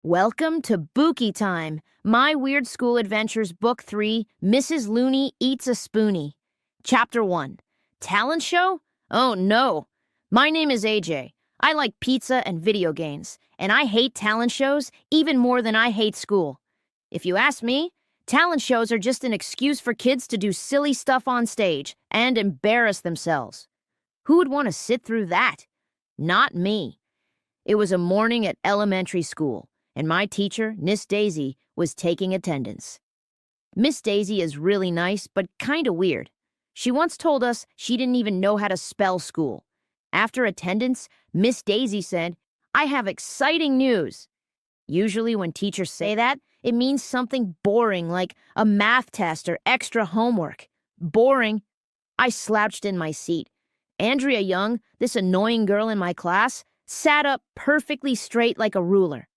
Welcome to Bookie Time, My Weird School Adventures Book 3, Mrs. Loony Eats a Spoonie. Chapter 1, Talent Show? Oh no. My name is AJ. I like pizza and video games, and I hate talent shows even more than I hate school. If you ask me, talent shows are just an excuse for kids to do silly stuff on stage and embarrass themselves. Who would want to sit through that? Not me. It was a morning at elementary school, and my teacher, Miss Daisy, was taking attendance. Miss Daisy is really nice, but kinda weird. She once told us she didn't even know how to spell school. After attendance, Miss Daisy said, "I have exciting news." Usually when teachers say that, it means something boring like a math test or extra homework. Boring. I slouched in my seat. Andrea Young, this annoying girl in my class, sat up perfectly straight like a ruler.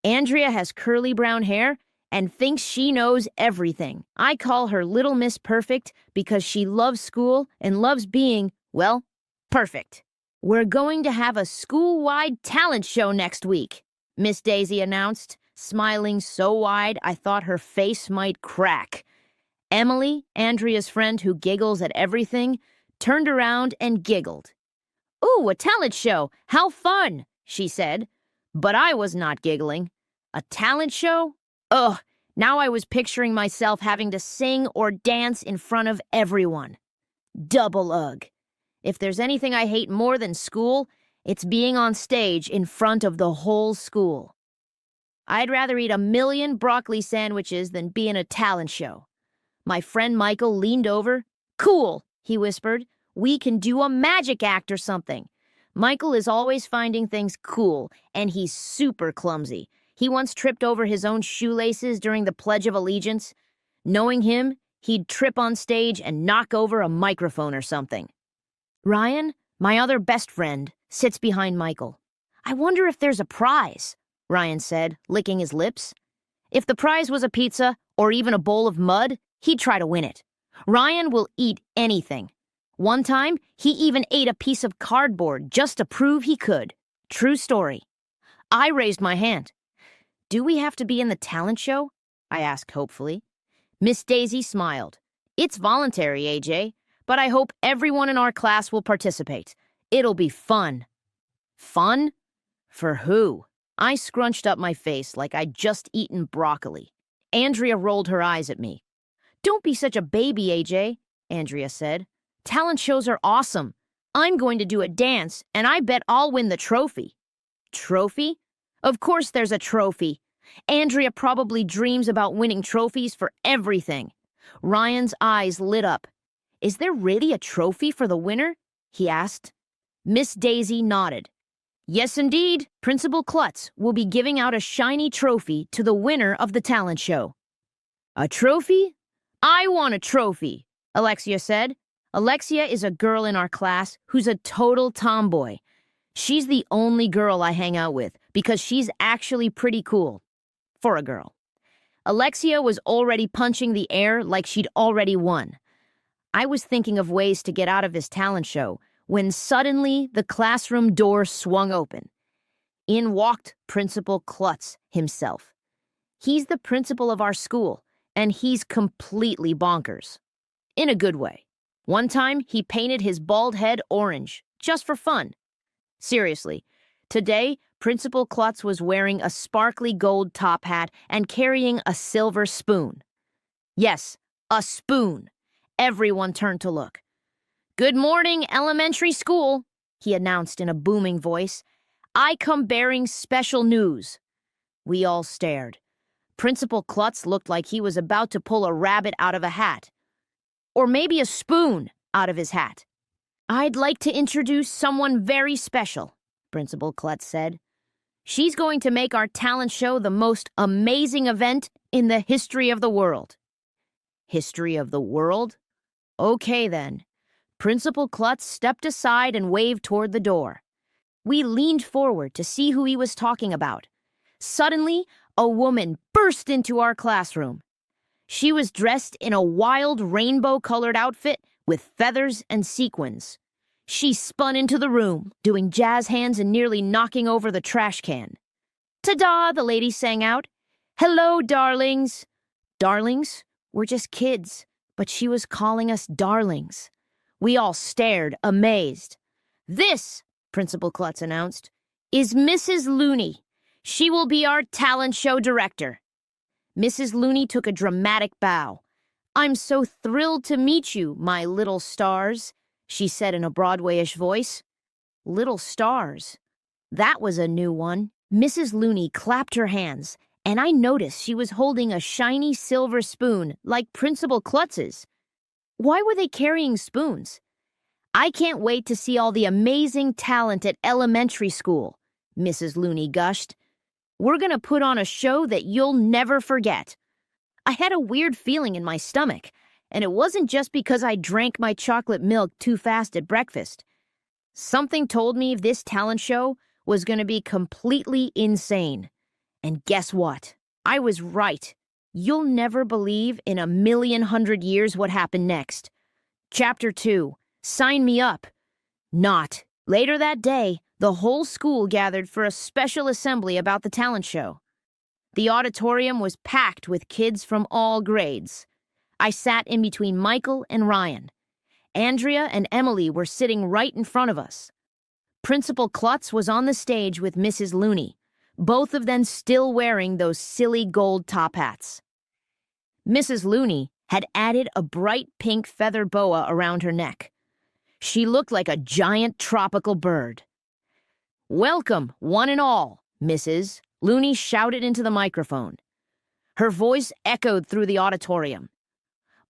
Andrea has curly brown hair and thinks she knows everything. I call her Little Miss Perfect because she loves school and loves being, well, perfect. "We're going to have a school-wide talent show next week," Miss Daisy announced, smiling so wide I thought her face might crack. Emily, Andrea's friend who giggles at everything, turned around and giggled. "Ooh, a talent show! How fun!" she said. But I was not giggling. A talent show? Ugh, now I was picturing myself having to sing or dance in front of everyone. Double ugh. If there's anything I hate more than school, it's being on stage in front of the whole school. I'd rather eat 1,000,000 broccoli sandwiches than be in a talent show. My friend Michael leaned over. "Cool," he whispered. "We can do a magic act or something." Michael is always finding things cool, and he's super clumsy. He once tripped over his own shoelaces during the Pledge of Allegiance. Knowing him, he'd trip on stage and knock over a microphone or something. Ryan, my other best friend, sits behind Michael. "I wonder if there's a prize," Ryan said, licking his lips. If the prize was a pizza or even a bowl of mud, he'd try to win it. Ryan will eat anything. One time, he even ate a piece of cardboard just to prove he could. True story. I raised my hand. "Do we have to be in the talent show?" I asked hopefully. Miss Daisy smiled. "It's voluntary, AJ, but I hope everyone in our class will participate. It'll be fun." Fun? For who? I scrunched up my face like I'd just eaten broccoli. Andrea rolled her eyes at me. "Don't be such a baby, AJ," Andrea said. "Talent shows are awesome. I'm going to do a dance, and I bet I'll win the trophy." Trophy? Of course there's a trophy. Andrea probably dreams about winning trophies for everything. Ryan's eyes lit up. "Is there really a trophy for the winner?" he asked. Miss Daisy nodded. "Yes, indeed. Principal Klutz will be giving out a shiny trophy to the winner of the talent show." "A trophy? I want a trophy," Alexia said. Alexia is a girl in our class who's a total tomboy. She's the only girl I hang out with because she's actually pretty cool. For a girl. Alexia was already punching the air like she'd already won. I was thinking of ways to get out of this talent show when suddenly the classroom door swung open. In walked Principal Klutz himself. He's the principal of our school, and he's completely bonkers. In a good way. One time, he painted his bald head orange, just for fun. Seriously, today, Principal Klutz was wearing a sparkly gold top hat and carrying a silver spoon. Yes, a spoon. Everyone turned to look. "Good morning, elementary school," he announced in a booming voice. "I come bearing special news." We all stared. Principal Klutz looked like he was about to pull a rabbit out of a hat. Or maybe a spoon out of his hat. "I'd like to introduce someone very special," Principal Klutz said. "She's going to make our talent show the most amazing event in the history of the world." History of the world? Okay then. Principal Klutz stepped aside and waved toward the door. We leaned forward to see who he was talking about. Suddenly, a woman burst into our classroom. She was dressed in a wild rainbow-colored outfit with feathers and sequins. She spun into the room, doing jazz hands and nearly knocking over the trash can. Ta-da, the lady sang out. Hello, darlings. Darlings? We're just kids, but she was calling us darlings. We all stared, amazed. This, Principal Klutz announced, is Mrs. Loony. She will be our talent show director. Mrs. Loony took a dramatic bow. I'm so thrilled to meet you, my little stars, she said in a Broadway-ish voice. Little stars. That was a new one. Mrs. Loony clapped her hands, and I noticed she was holding a shiny silver spoon like Principal Klutz's. Why were they carrying spoons? I can't wait to see all the amazing talent at elementary school, Mrs. Loony gushed. We're going to put on a show that you'll never forget. I had a weird feeling in my stomach, and it wasn't just because I drank my chocolate milk too fast at breakfast. Something told me this talent show was going to be completely insane. And guess what? I was right. You'll never believe in 1,100,000 years what happened next. Chapter 2. Sign me up. Not. Later that day, the whole school gathered for a special assembly about the talent show. The auditorium was packed with kids from all grades. I sat in between Michael and Ryan. Andrea and Emily were sitting right in front of us. Principal Klutz was on the stage with Mrs. Loony, both of them still wearing those silly gold top hats. Mrs. Loony had added a bright pink feather boa around her neck. She looked like a giant tropical bird. Welcome, one and all, Mrs. Loony shouted into the microphone. Her voice echoed through the auditorium.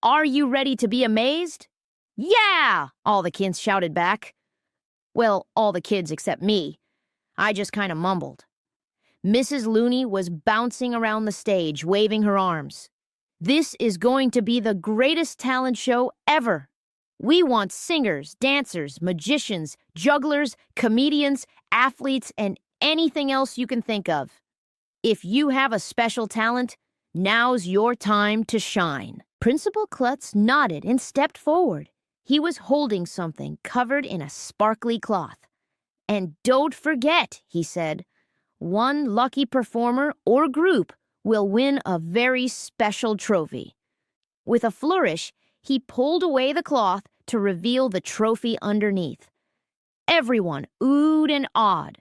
Are you ready to be amazed? Yeah, all the kids shouted back. Well, all the kids except me. I just kind of mumbled. Mrs. Loony was bouncing around the stage, waving her arms. This is going to be the greatest talent show ever. We want singers, dancers, magicians, jugglers, comedians, athletes, and anything else you can think of. If you have a special talent, now's your time to shine. Principal Klutz nodded and stepped forward. He was holding something covered in a sparkly cloth. And don't forget, he said, one lucky performer or group will win a very special trophy. With a flourish, he pulled away the cloth to reveal the trophy underneath. Everyone oohed and awed.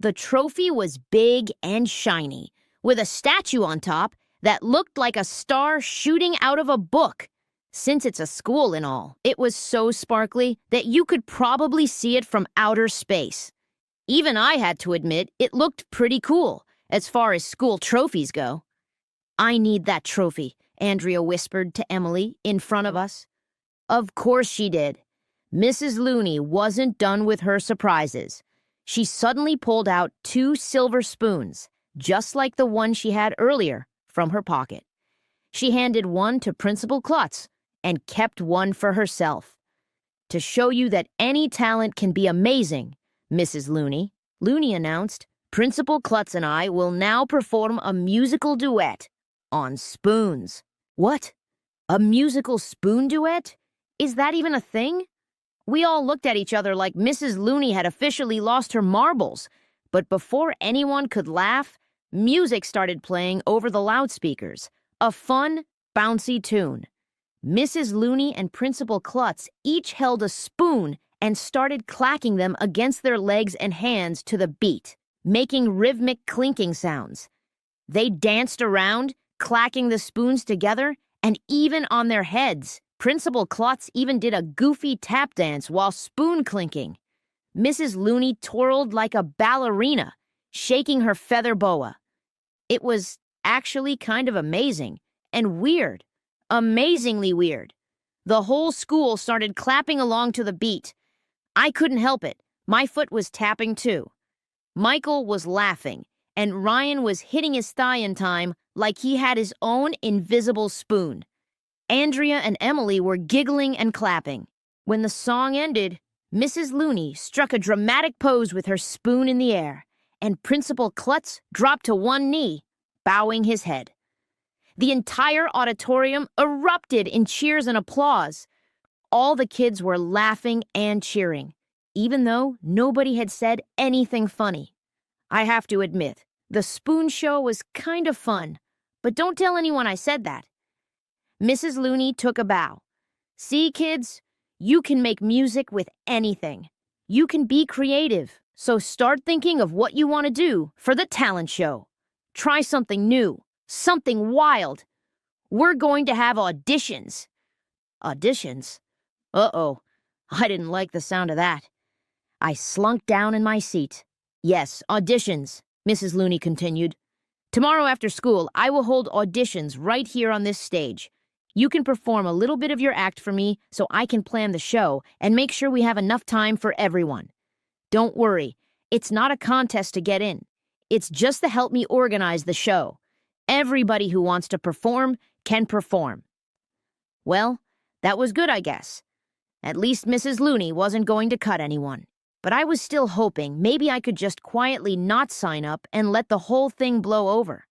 The trophy was big and shiny, with a statue on top that looked like a star shooting out of a book. Since it's a school and all, it was so sparkly that you could probably see it from outer space. Even I had to admit it looked pretty cool, as far as school trophies go. I need that trophy, Andrea whispered to Emily in front of us. Of course she did. Mrs. Loony wasn't done with her surprises. She suddenly pulled out 2 silver spoons, just like the one she had earlier, from her pocket. She handed one to Principal Klutz and kept one for herself. To show you that any talent can be amazing, Mrs. Loony, Loony announced, Principal Klutz and I will now perform a musical duet on spoons. What? A musical spoon duet? Is that even a thing? We all looked at each other like Mrs. Loony had officially lost her marbles. But before anyone could laugh, music started playing over the loudspeakers. A fun, bouncy tune. Mrs. Loony and Principal Klutz each held a spoon and started clacking them against their legs and hands to the beat, making rhythmic clinking sounds. They danced around, clacking the spoons together, and even on their heads. Principal Klutz even did a goofy tap dance while spoon clinking. Mrs. Loony twirled like a ballerina, shaking her feather boa. It was actually kind of amazing and weird, amazingly weird. The whole school started clapping along to the beat. I couldn't help it. My foot was tapping too. Michael was laughing, and Ryan was hitting his thigh in time like he had his own invisible spoon. Andrea and Emily were giggling and clapping. When the song ended, Mrs. Loony struck a dramatic pose with her spoon in the air, and Principal Klutz dropped to one knee, bowing his head. The entire auditorium erupted in cheers and applause. All the kids were laughing and cheering, even though nobody had said anything funny. I have to admit, The spoon show was kind of fun, but don't tell anyone I said that. Mrs. Loony took a bow. See, kids, you can make music with anything. You can be creative, so start thinking of what you want to do for the talent show. Try something new, something wild. We're going to have auditions. Auditions? Uh-oh, I didn't like the sound of that. I slunk down in my seat. Yes, auditions, Mrs. Loony continued. Tomorrow after school, I will hold auditions right here on this stage. You can perform a little bit of your act for me so I can plan the show and make sure we have enough time for everyone. Don't worry, it's not a contest to get in. It's just to help me organize the show. Everybody who wants to perform can perform. Well, that was good, I guess. At least Mrs. Loony wasn't going to cut anyone. But I was still hoping maybe I could just quietly not sign up and let the whole thing blow over.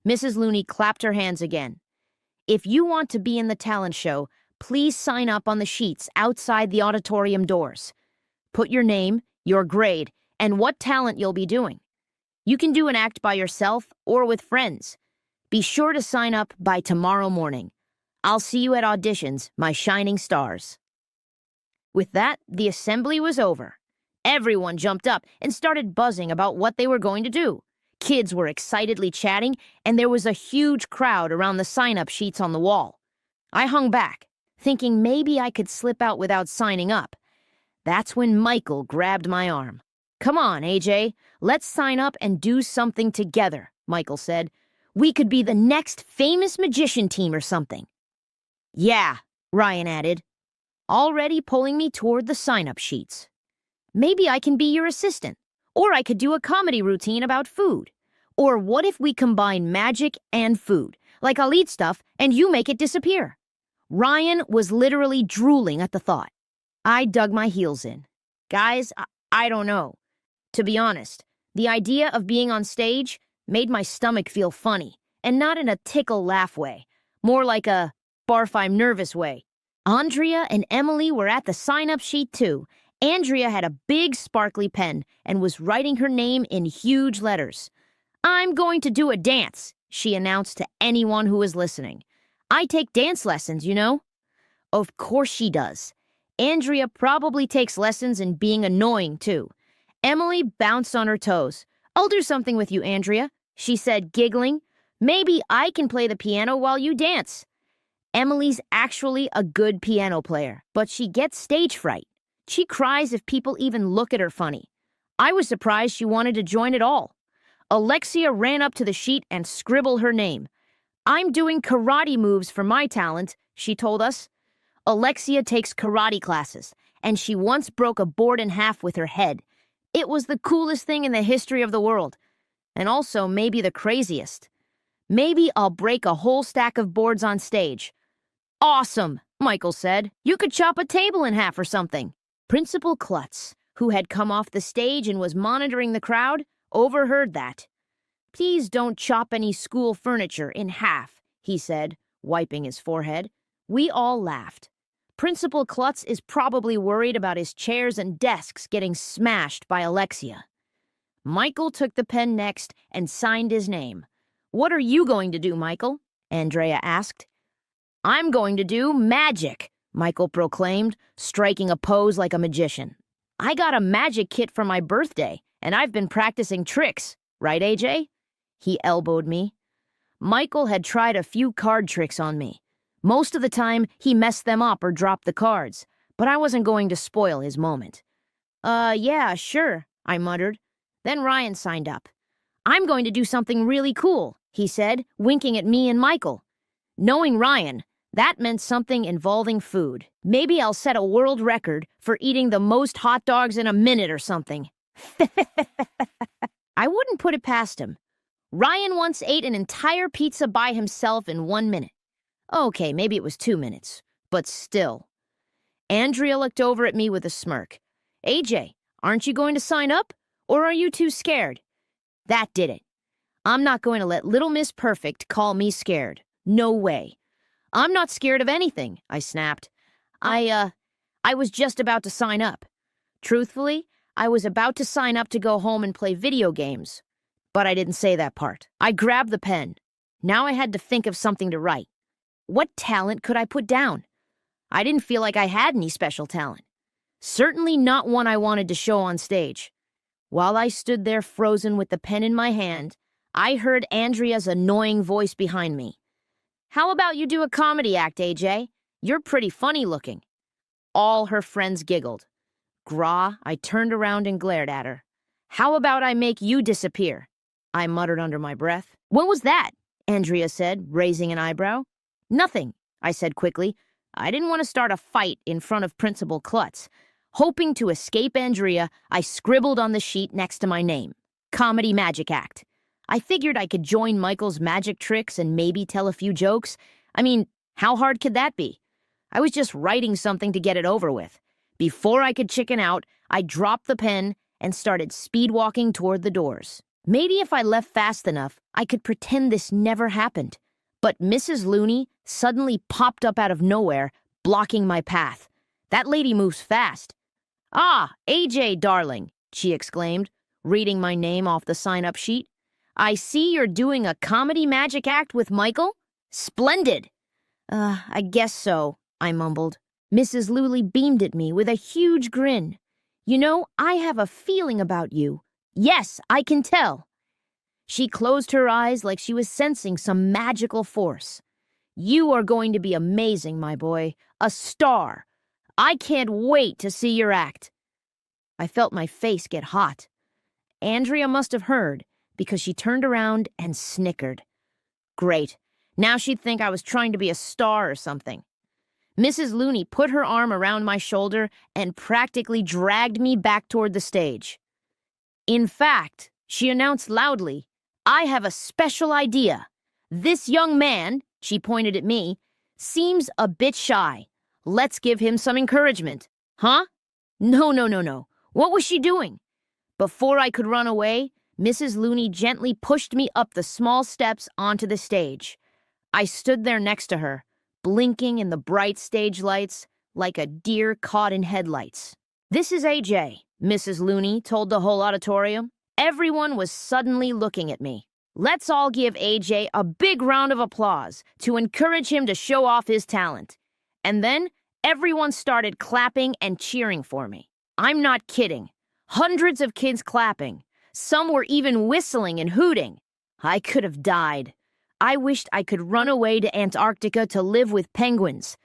Mrs. Loony clapped her hands again. If you want to be in the talent show, please sign up on the sheets outside the auditorium doors. Put your name, your grade, and what talent you'll be doing. You can do an act by yourself or with friends. Be sure to sign up by tomorrow morning. I'll see you at auditions, my shining stars. With that, the assembly was over. Everyone jumped up and started buzzing about what they were going to do. Kids were excitedly chatting, and there was a huge crowd around the sign-up sheets on the wall. I hung back, thinking maybe I could slip out without signing up. That's when Michael grabbed my arm. Come on, AJ, let's sign up and do something together, Michael said. We could be the next famous magician team or something. Yeah, Ryan added, already pulling me toward the sign-up sheets. Maybe I can be your assistant, or I could do a comedy routine about food. Or what if we combine magic and food? Like I'll eat stuff and you make it disappear. Ryan was literally drooling at the thought. I dug my heels in. Guys, I don't know. To be honest, the idea of being on stage made my stomach feel funny, and not in a tickle-laugh way, more like a barf-I'm-nervous way. Andrea and Emily were at the sign-up sheet too. Andrea had a big sparkly pen and was writing her name in huge letters. I'm going to do a dance, she announced to anyone who was listening. I take dance lessons, you know. Of course she does. Andrea probably takes lessons in being annoying, too. Emily bounced on her toes. I'll do something with you, Andrea, she said, giggling. Maybe I can play the piano while you dance. Emily's actually a good piano player, but she gets stage fright. She cries if people even look at her funny. I was surprised she wanted to join at all. Alexia ran up to the sheet and scribbled her name. I'm doing karate moves for my talent, she told us. Alexia takes karate classes, and she once broke a board in half with her head. It was the coolest thing in the history of the world, and also maybe the craziest. Maybe I'll break a whole stack of boards on stage. Awesome, Michael said. You could chop a table in half or something. Principal Klutz, who had come off the stage and was monitoring the crowd, overheard that. Please don't chop any school furniture in half, he said, wiping his forehead. We all laughed. Principal Klutz is probably worried about his chairs and desks getting smashed by Alexia. Michael took the pen next and signed his name. What are you going to do, Michael? Andrea asked. I'm going to do magic, Michael proclaimed, striking a pose like a magician. I got a magic kit for my birthday, and I've been practicing tricks. Right, AJ? He elbowed me. Michael had tried a few card tricks on me. Most of the time, he messed them up or dropped the cards, but I wasn't going to spoil his moment. Yeah, sure, I muttered. Then Ryan signed up. I'm going to do something really cool, he said, winking at me and Michael. Knowing Ryan, that meant something involving food. Maybe I'll set a world record for eating the most hot dogs in a minute or something. I wouldn't put it past him. Ryan once ate an entire pizza by himself in 1 minute. Okay, maybe it was 2 minutes, but still. Andrea looked over at me with a smirk. AJ, aren't you going to sign up? Or are you too scared? That did it. I'm not going to let Little Miss Perfect call me scared. No way. I'm not scared of anything, I snapped. I was just about to sign up. Truthfully, I was about to sign up to go home and play video games. But I didn't say that part. I grabbed the pen. Now I had to think of something to write. What talent could I put down? I didn't feel like I had any special talent. Certainly not one I wanted to show on stage. While I stood there frozen with the pen in my hand, I heard Andrea's annoying voice behind me. How about you do a comedy act, AJ? You're pretty funny looking. All her friends giggled. Gra, I turned around and glared at her. How about I make you disappear? I muttered under my breath. What was that? Andrea said, raising an eyebrow. Nothing, I said quickly. I didn't want to start a fight in front of Principal Klutz. Hoping to escape Andrea, I scribbled on the sheet next to my name. Comedy Magic Act. I figured I could join Michael's magic tricks and maybe tell a few jokes. I mean, how hard could that be? I was just writing something to get it over with. Before I could chicken out, I dropped the pen and started speed walking toward the doors. Maybe if I left fast enough, I could pretend this never happened. But Mrs. Loony suddenly popped up out of nowhere, blocking my path. That lady moves fast. Ah, AJ, darling, she exclaimed, reading my name off the sign-up sheet. I see you're doing a comedy magic act with Michael? Splendid! I guess so, I mumbled. Mrs. Loony beamed at me with a huge grin. You know, I have a feeling about you. Yes, I can tell. She closed her eyes like she was sensing some magical force. You are going to be amazing, my boy. A star. I can't wait to see your act. I felt my face get hot. Andrea must have heard, because she turned around and snickered. Great. Now she'd think I was trying to be a star or something. Mrs. Loony put her arm around my shoulder and practically dragged me back toward the stage. In fact, she announced loudly, I have a special idea. This young man, she pointed at me, seems a bit shy. Let's give him some encouragement. Huh? No. What was she doing? Before I could run away, Mrs. Loony gently pushed me up the small steps onto the stage. I stood there next to her, blinking in the bright stage lights like a deer caught in headlights. This is AJ, Mrs. Loony told the whole auditorium. Everyone was suddenly looking at me. Let's all give AJ a big round of applause to encourage him to show off his talent. And then everyone started clapping and cheering for me. I'm not kidding. Hundreds of kids clapping. Some were even whistling and hooting. I could have died. I wished I could run away to Antarctica to live with penguins.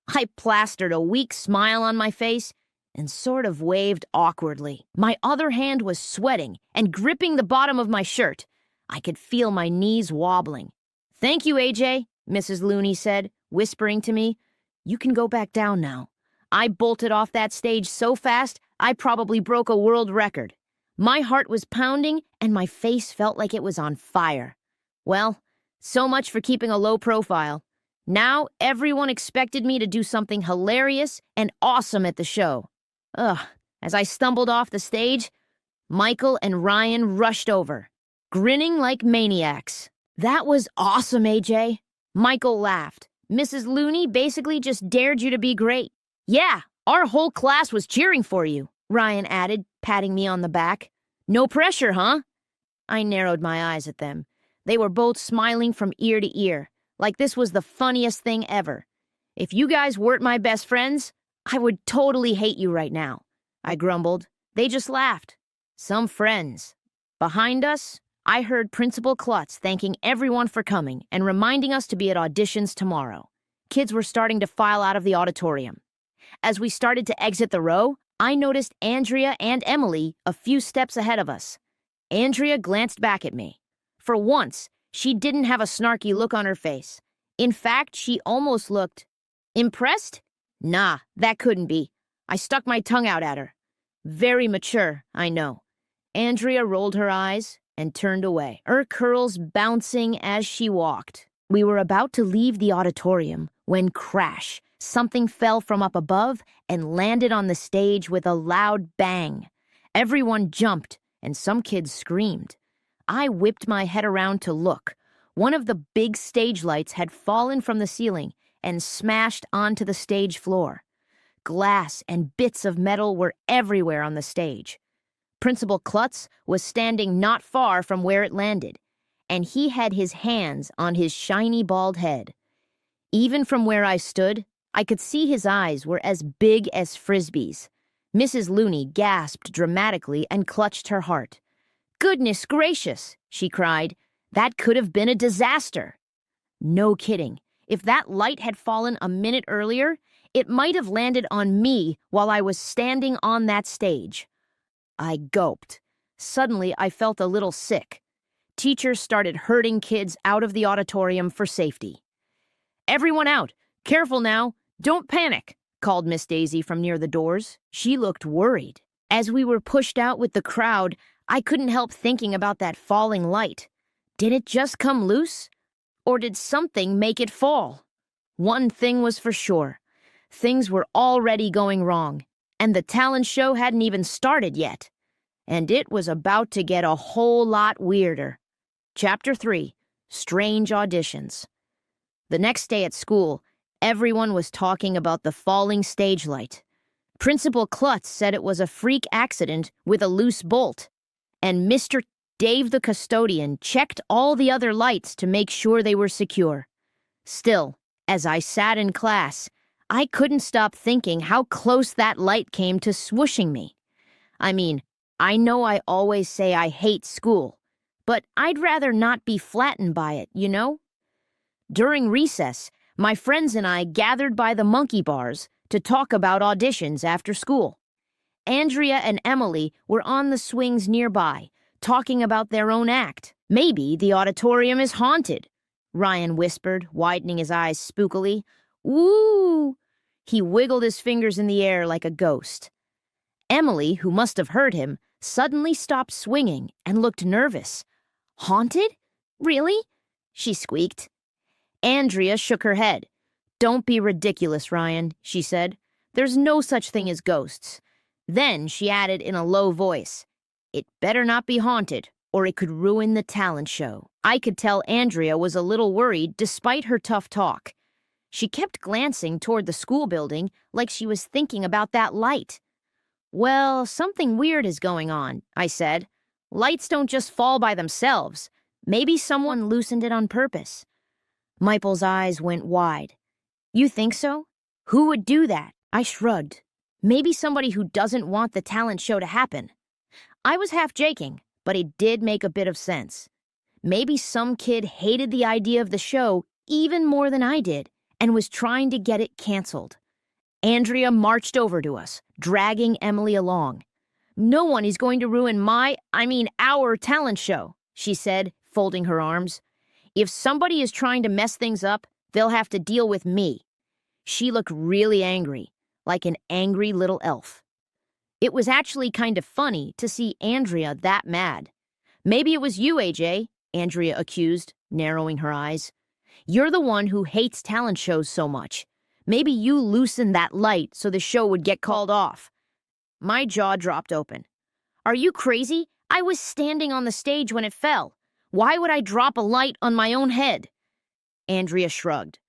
I plastered a weak smile on my face and sort of waved awkwardly. My other hand was sweating and gripping the bottom of my shirt. I could feel my knees wobbling. Thank you, AJ, Mrs. Loony said, whispering to me. You can go back down now. I bolted off that stage so fast, I probably broke a world record. My heart was pounding and my face felt like it was on fire. Well, so much for keeping a low profile. Now everyone expected me to do something hilarious and awesome at the show. As I stumbled off the stage, Michael and Ryan rushed over, grinning like maniacs. That was awesome, AJ. Michael laughed. Mrs. Loony basically just dared you to be great. Yeah, our whole class was cheering for you, Ryan added, patting me on the back. No pressure, huh? I narrowed my eyes at them. They were both smiling from ear to ear, like this was the funniest thing ever. If you guys weren't my best friends, I would totally hate you right now, I grumbled. They just laughed. Some friends. Behind us, I heard Principal Klutz thanking everyone for coming and reminding us to be at auditions tomorrow. Kids were starting to file out of the auditorium. As we started to exit the row, I noticed Andrea and Emily a few steps ahead of us. Andrea glanced back at me. For once, she didn't have a snarky look on her face. In fact, she almost looked impressed? Nah, that couldn't be. I stuck my tongue out at her. Very mature, I know. Andrea rolled her eyes and turned away, her curls bouncing as she walked. We were about to leave the auditorium when crash, something fell from up above and landed on the stage with a loud bang. Everyone jumped and some kids screamed. I whipped my head around to look. One of the big stage lights had fallen from the ceiling and smashed onto the stage floor. Glass and bits of metal were everywhere on the stage. Principal Klutz was standing not far from where it landed, and he had his hands on his shiny bald head. Even from where I stood, I could see his eyes were as big as frisbees. Mrs. Loony gasped dramatically and clutched her heart. "Goodness gracious," she cried. "That could have been a disaster." No kidding. If that light had fallen a minute earlier, it might have landed on me while I was standing on that stage. I gulped. Suddenly, I felt a little sick. Teachers started herding kids out of the auditorium for safety. "Everyone out! Careful now! Don't panic!" called Miss Daisy from near the doors. She looked worried. As we were pushed out with the crowd, I couldn't help thinking about that falling light. Did it just come loose? Or did something make it fall? One thing was for sure. Things were already going wrong, and the talent show hadn't even started yet. And it was about to get a whole lot weirder. Chapter 3: Strange Auditions. The next day at school, everyone was talking about the falling stage light. Principal Klutz said it was a freak accident with a loose bolt, and Mr. Dave the custodian checked all the other lights to make sure they were secure. Still, as I sat in class, I couldn't stop thinking how close that light came to swooshing me. I mean, I know I always say I hate school, but I'd rather not be flattened by it, you know? During recess, my friends and I gathered by the monkey bars to talk about auditions after school. Andrea and Emily were on the swings nearby, talking about their own act. "Maybe the auditorium is haunted," Ryan whispered, widening his eyes spookily. "Woo!" He wiggled his fingers in the air like a ghost. Emily, who must have heard him, suddenly stopped swinging and looked nervous. "Haunted? Really?" she squeaked. Andrea shook her head. "Don't be ridiculous, Ryan," she said. "There's no such thing as ghosts." Then she added in a low voice, "It better not be haunted, or it could ruin the talent show." I could tell Andrea was a little worried despite her tough talk. She kept glancing toward the school building like she was thinking about that light. "Well, something weird is going on," I said. "Lights don't just fall by themselves. Maybe someone loosened it on purpose." Michael's eyes went wide. "You think so? Who would do that?" I shrugged. "Maybe somebody who doesn't want the talent show to happen." I was half joking, but it did make a bit of sense. Maybe some kid hated the idea of the show even more than I did and was trying to get it canceled. Andrea marched over to us, dragging Emily along. "No one is going to ruin our talent show," she said, folding her arms. "If somebody is trying to mess things up, they'll have to deal with me." She looked really angry, like an angry little elf. It was actually kind of funny to see Andrea that mad. "Maybe it was you, AJ," Andrea accused, narrowing her eyes. "You're the one who hates talent shows so much. Maybe you loosened that light so the show would get called off." My jaw dropped open. "Are you crazy? I was standing on the stage when it fell. Why would I drop a light on my own head?" Andrea shrugged.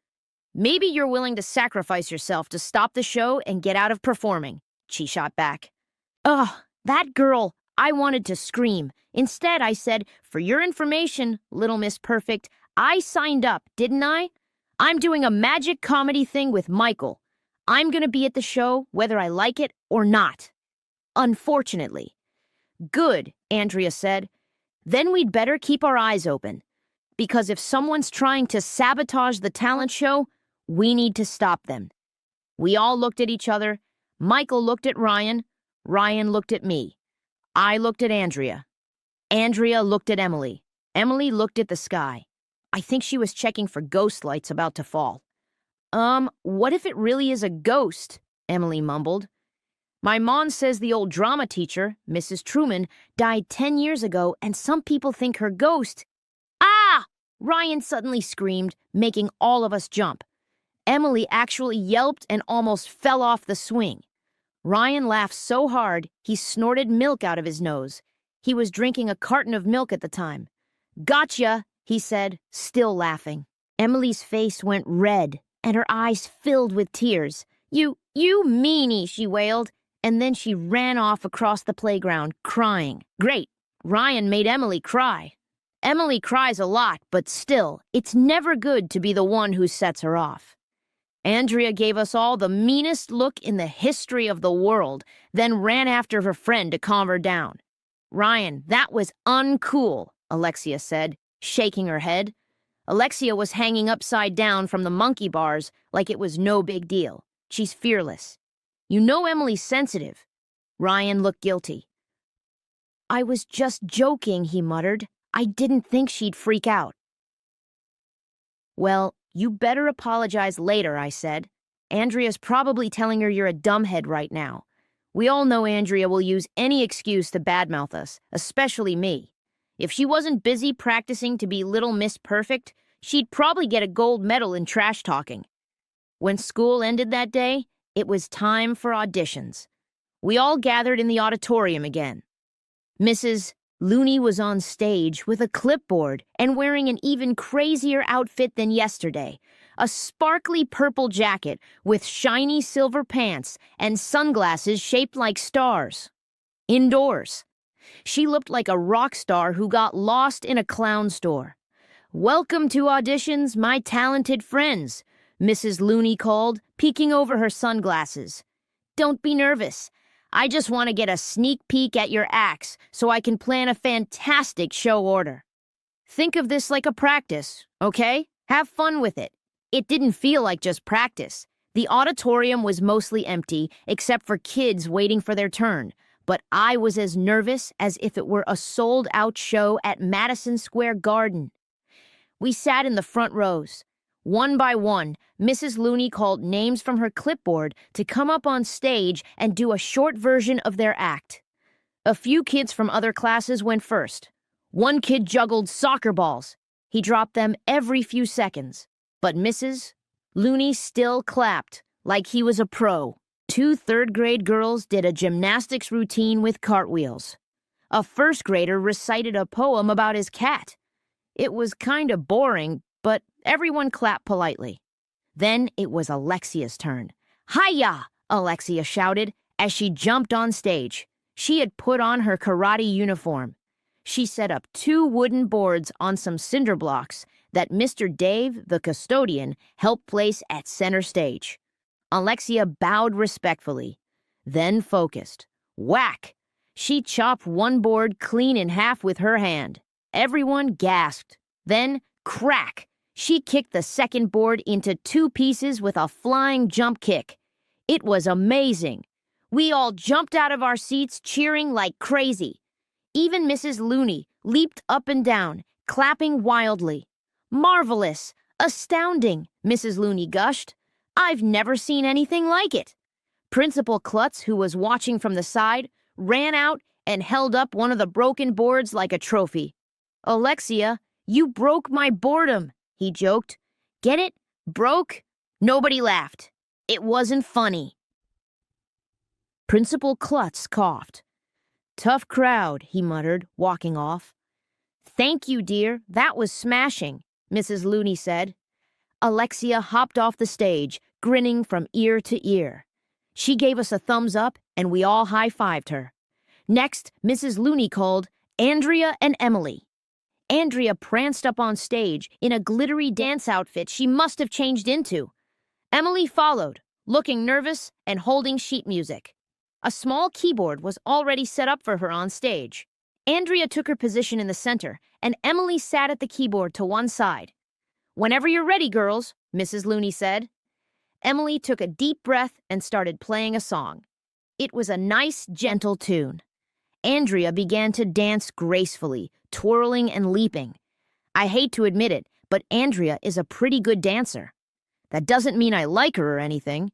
"Maybe you're willing to sacrifice yourself to stop the show and get out of performing," she shot back. "Ugh, that girl!" I wanted to scream. Instead, I said, "For your information, Little Miss Perfect, I signed up, didn't I? I'm doing a magic comedy thing with Michael. I'm gonna be at the show whether I like it or not. Unfortunately." "Good," Andrea said. "Then we'd better keep our eyes open. Because if someone's trying to sabotage the talent show, we need to stop them." We all looked at each other. Michael looked at Ryan. Ryan looked at me. I looked at Andrea. Andrea looked at Emily. Emily looked at the sky. I think she was checking for ghost lights about to fall. What if it really is a ghost?" Emily mumbled. "My mom says the old drama teacher, Mrs. Truman, died 10 years ago, and some people think her ghost—" "Ah!" Ryan suddenly screamed, making all of us jump. Emily actually yelped and almost fell off the swing. Ryan laughed so hard, he snorted milk out of his nose. He was drinking a carton of milk at the time. "Gotcha," he said, still laughing. Emily's face went red, and her eyes filled with tears. You meanie," she wailed. and then she ran off across the playground, crying. Great, Ryan made Emily cry. Emily cries a lot, but still, it's never good to be the one who sets her off. Andrea gave us all the meanest look in the history of the world, then ran after her friend to calm her down. Ryan, that was uncool, Alexia said, shaking her head. Alexia was hanging upside down from the monkey bars like it was no big deal. She's fearless. You know Emily's sensitive. Ryan looked guilty. I was just joking, he muttered. I didn't think she'd freak out. Well, you better apologize later, I said. Andrea's probably telling her you're a dumbhead right now. We all know Andrea will use any excuse to badmouth us, especially me. If she wasn't busy practicing to be Little Miss Perfect, she'd probably get a gold medal in trash talking. When school ended that day, it was time for auditions. We all gathered in the auditorium again. Mrs. Loony was on stage with a clipboard and wearing an even crazier outfit than yesterday, a sparkly purple jacket with shiny silver pants and sunglasses shaped like stars. Indoors. She looked like a rock star who got lost in a clown store. Welcome to auditions, my talented friends, Mrs. Loony called, peeking over her sunglasses. Don't be nervous. I just want to get a sneak peek at your acts so I can plan a fantastic show order. Think of this like a practice, okay? Have fun with it. It didn't feel like just practice. The auditorium was mostly empty, except for kids waiting for their turn. But I was as nervous as if it were a sold-out show at Madison Square Garden. We sat in the front rows. One by one, Mrs. Loony called names from her clipboard to come up on stage and do a short version of their act. A few kids from other classes went first. One kid juggled soccer balls. He dropped them every few seconds. But Mrs. Loony still clapped like he was a pro. 2 third-grade girls did a gymnastics routine with cartwheels. A first grader recited a poem about his cat. It was kind of boring, but everyone clapped politely. Then it was Alexia's turn. Hi-ya! Alexia shouted as she jumped on stage. She had put on her karate uniform. She set up 2 wooden boards on some cinder blocks that Mr. Dave, the custodian, helped place at center stage. Alexia bowed respectfully, then focused. Whack! She chopped one board clean in half with her hand. Everyone gasped. Then, crack! She kicked the second board into 2 pieces with a flying jump kick. It was amazing. We all jumped out of our seats cheering like crazy. Even Mrs. Loony leaped up and down, clapping wildly. Marvelous! Astounding! Mrs. Loony gushed. I've never seen anything like it. Principal Klutz, who was watching from the side, ran out and held up one of the broken boards like a trophy. Alexia, you broke my boredom, he joked. Get it? Broke? Nobody laughed. It wasn't funny. Principal Klutz coughed. Tough crowd, he muttered, walking off. Thank you, dear. That was smashing, Mrs. Loony said. Alexia hopped off the stage, grinning from ear to ear. She gave us a thumbs up, and we all high-fived her. Next, Mrs. Loony called Andrea and Emily. Andrea pranced up on stage in a glittery dance outfit she must have changed into. Emily followed, looking nervous and holding sheet music. A small keyboard was already set up for her on stage. Andrea took her position in the center, and Emily sat at the keyboard to one side. Whenever you're ready, girls, Mrs. Loony said. Emily took a deep breath and started playing a song. It was a nice, gentle tune. Andrea began to dance gracefully, twirling and leaping. I hate to admit it, but Andrea is a pretty good dancer. That doesn't mean I like her or anything.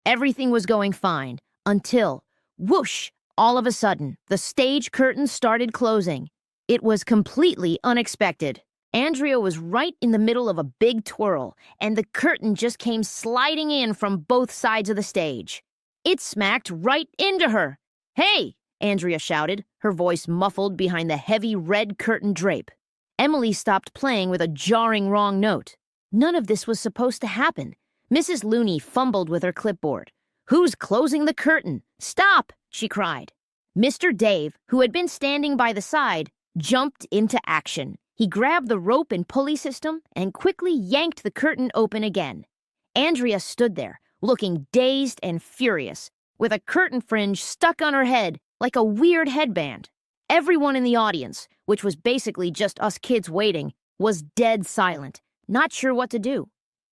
Everything was going fine, until, whoosh, all of a sudden, the stage curtain started closing. It was completely unexpected. Andrea was right in the middle of a big twirl, and the curtain just came sliding in from both sides of the stage. It smacked right into her. Hey, Andrea shouted, her voice muffled behind the heavy red curtain drape. Emily stopped playing with a jarring wrong note. None of this was supposed to happen. Mrs. Loony fumbled with her clipboard. Who's closing the curtain? "Stop!" she cried. Mr. Dave, who had been standing by the side, jumped into action. He grabbed the rope and pulley system and quickly yanked the curtain open again. Andrea stood there, looking dazed and furious, with a curtain fringe stuck on her head like a weird headband. Everyone in the audience, which was basically just us kids waiting, was dead silent, not sure what to do.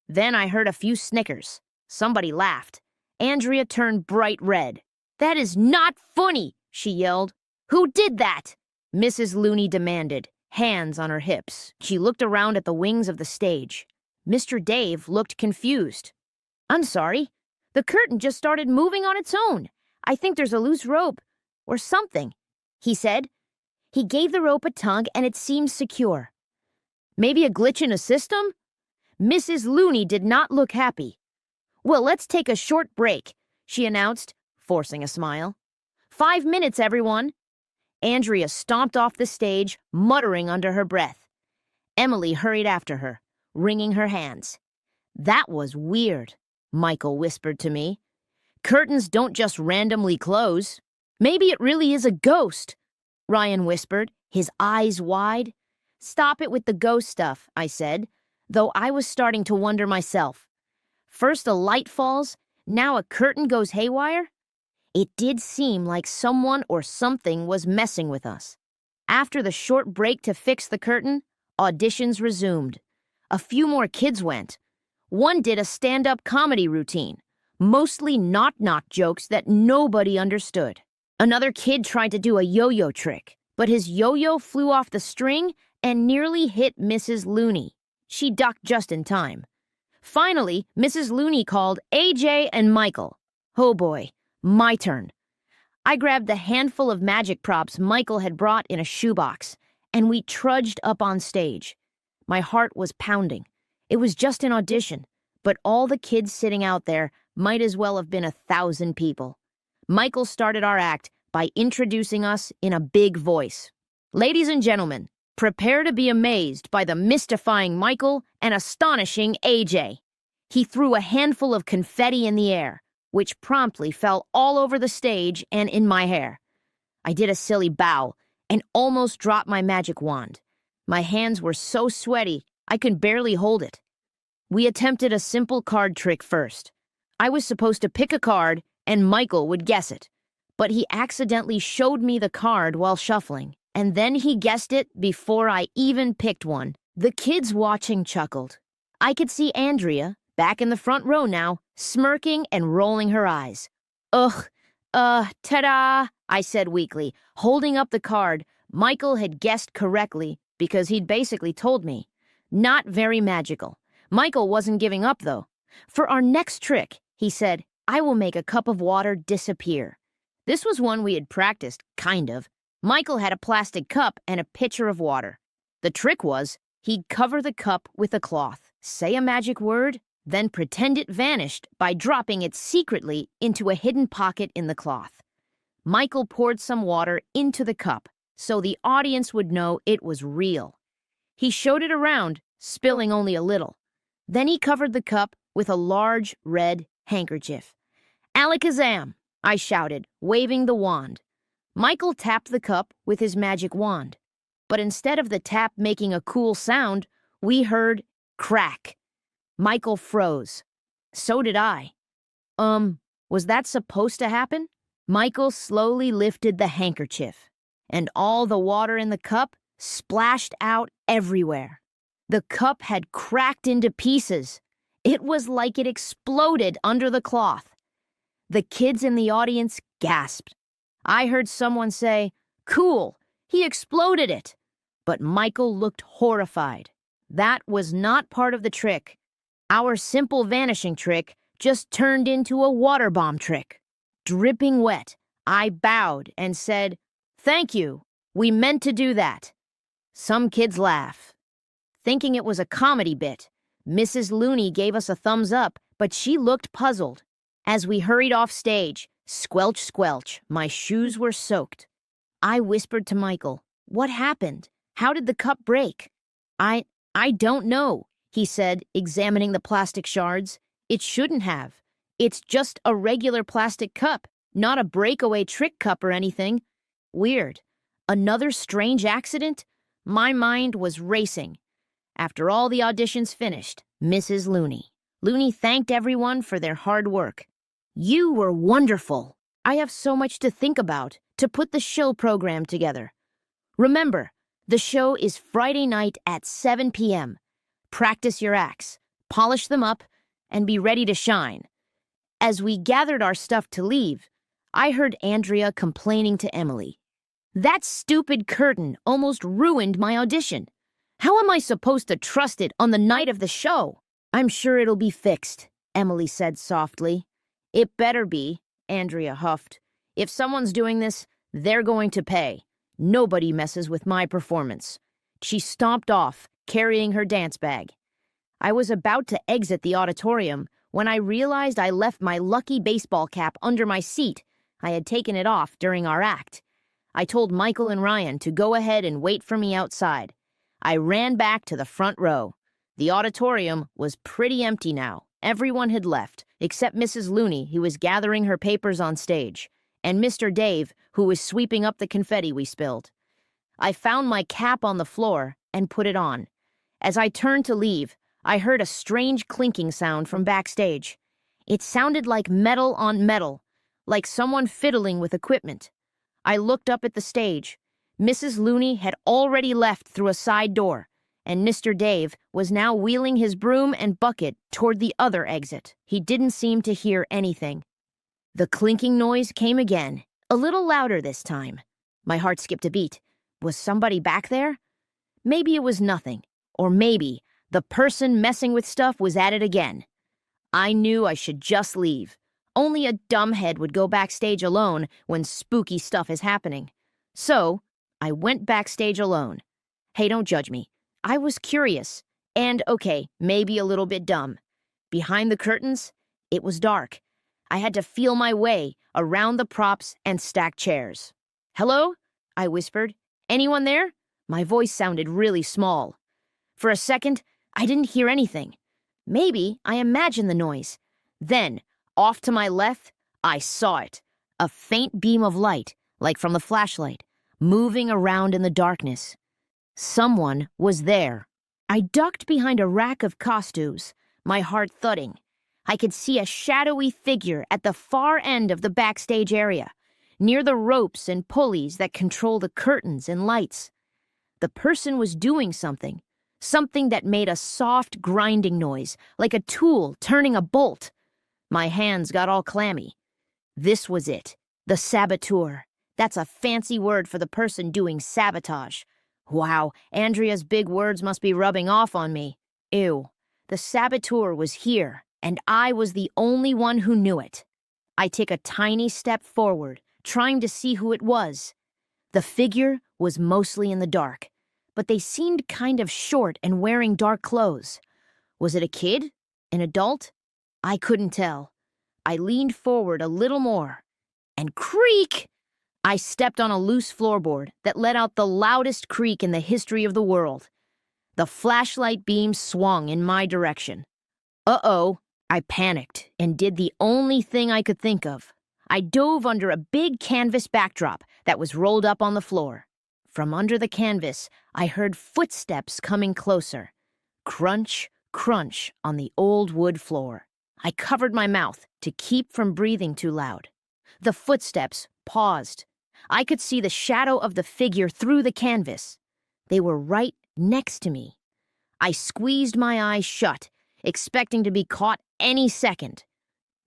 Then I heard a few snickers. Somebody laughed. Andrea turned bright red. "That is not funny," she yelled. "Who did that?" Mrs. Loony demanded, hands on her hips. She looked around at the wings of the stage. Mr. Dave looked confused. "I'm sorry. The curtain just started moving on its own. I think there's a loose rope or something," he said. He gave the rope a tug and it seemed secure. "Maybe a glitch in a system?" Mrs. Loony did not look happy. "Well, let's take a short break," she announced, forcing a smile. "5 minutes, everyone." Andrea stomped off the stage, muttering under her breath. Emily hurried after her, wringing her hands. "That was weird," Michael whispered to me. "Curtains don't just randomly close. Maybe it really is a ghost," Ryan whispered, his eyes wide. "Stop it with the ghost stuff," I said, though I was starting to wonder myself. First a light falls, now a curtain goes haywire? It did seem like someone or something was messing with us. After the short break to fix the curtain, auditions resumed. A few more kids went. One did a stand-up comedy routine, mostly knock-knock jokes that nobody understood. Another kid tried to do a yo-yo trick, but his yo-yo flew off the string and nearly hit Mrs. Loony. She ducked just in time. Finally, Mrs. Loony called AJ and Michael. Oh boy, my turn. I grabbed the handful of magic props Michael had brought in a shoebox, and we trudged up on stage. My heart was pounding. It was just an audition, but all the kids sitting out there might as well have been 1,000 people. Michael started our act by introducing us in a big voice. "Ladies and gentlemen, prepare to be amazed by the mystifying Michael and astonishing AJ." He threw a handful of confetti in the air, which promptly fell all over the stage and in my hair. I did a silly bow and almost dropped my magic wand. My hands were so sweaty, I could barely hold it. We attempted a simple card trick first. I was supposed to pick a card and Michael would guess it, but he accidentally showed me the card while shuffling, and then he guessed it before I even picked one. The kids watching chuckled. I could see Andrea, back in the front row now, smirking and rolling her eyes. "Ugh, ta-da," I said weakly, holding up the card. Michael had guessed correctly because he'd basically told me. Not very magical. Michael wasn't giving up, though. "For our next trick," he said, "I will make a cup of water disappear." This was one we had practiced, kind of. Michael had a plastic cup and a pitcher of water. The trick was, he'd cover the cup with a cloth, say a magic word, then pretend it vanished by dropping it secretly into a hidden pocket in the cloth. Michael poured some water into the cup so the audience would know it was real. He showed it around, spilling only a little. Then he covered the cup with a large red handkerchief. "Alakazam!" I shouted, waving the wand. Michael tapped the cup with his magic wand. But instead of the tap making a cool sound, we heard crack. Michael froze. So did I. Was that supposed to happen? Michael slowly lifted the handkerchief, and all the water in the cup splashed out everywhere. The cup had cracked into pieces. It was like it exploded under the cloth. The kids in the audience gasped. I heard someone say, "Cool, he exploded it." But Michael looked horrified. That was not part of the trick. Our simple vanishing trick just turned into a water bomb trick. Dripping wet, I bowed and said, "Thank you, we meant to do that." Some kids laugh. Thinking it was a comedy bit, Mrs. Loony gave us a thumbs up, but she looked puzzled. As we hurried off stage, squelch, squelch, my shoes were soaked. I whispered to Michael, "What happened? How did the cup break?" I don't know," he said, examining the plastic shards. "It shouldn't have. It's just a regular plastic cup. Not a breakaway trick cup or anything. Weird. Another strange accident? My mind was racing. After all the auditions finished, Mrs. Loony. Loony thanked everyone for their hard work. You were wonderful. I have so much to think about to put the show program together. Remember, the show is Friday night at 7 p.m. Practice your acts, polish them up, and be ready to shine. As we gathered our stuff to leave, I heard Andrea complaining to Emily. That stupid curtain almost ruined my audition. How am I supposed to trust it on the night of the show? I'm sure it'll be fixed, Emily said softly. It better be, Andrea huffed. If someone's doing this, they're going to pay. Nobody messes with my performance. She stomped off, carrying her dance bag. I was about to exit the auditorium when I realized I left my lucky baseball cap under my seat. I had taken it off during our act. I told Michael and Ryan to go ahead and wait for me outside. I ran back to the front row. The auditorium was pretty empty now. Everyone had left, except Mrs. Loony, who was gathering her papers on stage, and Mr. Dave, who was sweeping up the confetti we spilled. I found my cap on the floor and put it on. As I turned to leave, I heard a strange clinking sound from backstage. It sounded like metal on metal, like someone fiddling with equipment. I looked up at the stage. Mrs. Loony had already left through a side door, and Mr. Dave was now wheeling his broom and bucket toward the other exit. He didn't seem to hear anything. The clinking noise came again, a little louder this time. My heart skipped a beat. Was somebody back there? Maybe it was nothing, or maybe the person messing with stuff was at it again. I knew I should just leave. Only a dumbhead would go backstage alone when spooky stuff is happening. So, I went backstage alone. Hey, don't judge me. I was curious, and okay, maybe a little bit dumb. Behind the curtains, it was dark. I had to feel my way around the props and stacked chairs. Hello? I whispered. Anyone there? My voice sounded really small. For a second, I didn't hear anything. Maybe I imagined the noise. Then, off to my left, I saw it. A faint beam of light, like from the flashlight, moving around in the darkness. Someone was there. I ducked behind a rack of costumes, my heart thudding. I could see a shadowy figure at the far end of the backstage area, near the ropes and pulleys that control the curtains and lights. The person was doing something that made a soft grinding noise, like a tool turning a bolt. My hands got all clammy. This was it, the saboteur. That's a fancy word for the person doing sabotage. Wow, Andrea's big words must be rubbing off on me. Ew. The saboteur was here, and I was the only one who knew it. I took a tiny step forward, trying to see who it was. The figure was mostly in the dark, but they seemed kind of short and wearing dark clothes. Was it a kid? An adult? I couldn't tell. I leaned forward a little more, and creak! I stepped on a loose floorboard that let out the loudest creak in the history of the world. The flashlight beam swung in my direction. Uh-oh, I panicked and did the only thing I could think of. I dove under a big canvas backdrop that was rolled up on the floor. From under the canvas, I heard footsteps coming closer. Crunch, crunch on the old wood floor. I covered my mouth to keep from breathing too loud. The footsteps paused. I could see the shadow of the figure through the canvas. They were right next to me. I squeezed my eyes shut, expecting to be caught any second.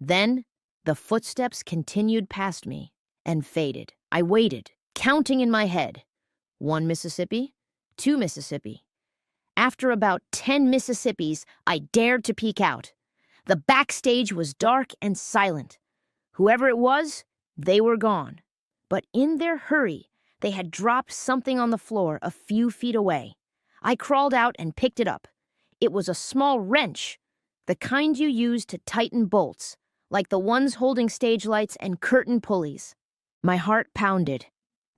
Then, the footsteps continued past me and faded. I waited, counting in my head. 1 Mississippi, 2 Mississippi. After about 10 Mississippis, I dared to peek out. The backstage was dark and silent. Whoever it was, they were gone. But in their hurry, they had dropped something on the floor a few feet away. I crawled out and picked it up. It was a small wrench, the kind you use to tighten bolts, like the ones holding stage lights and curtain pulleys. My heart pounded.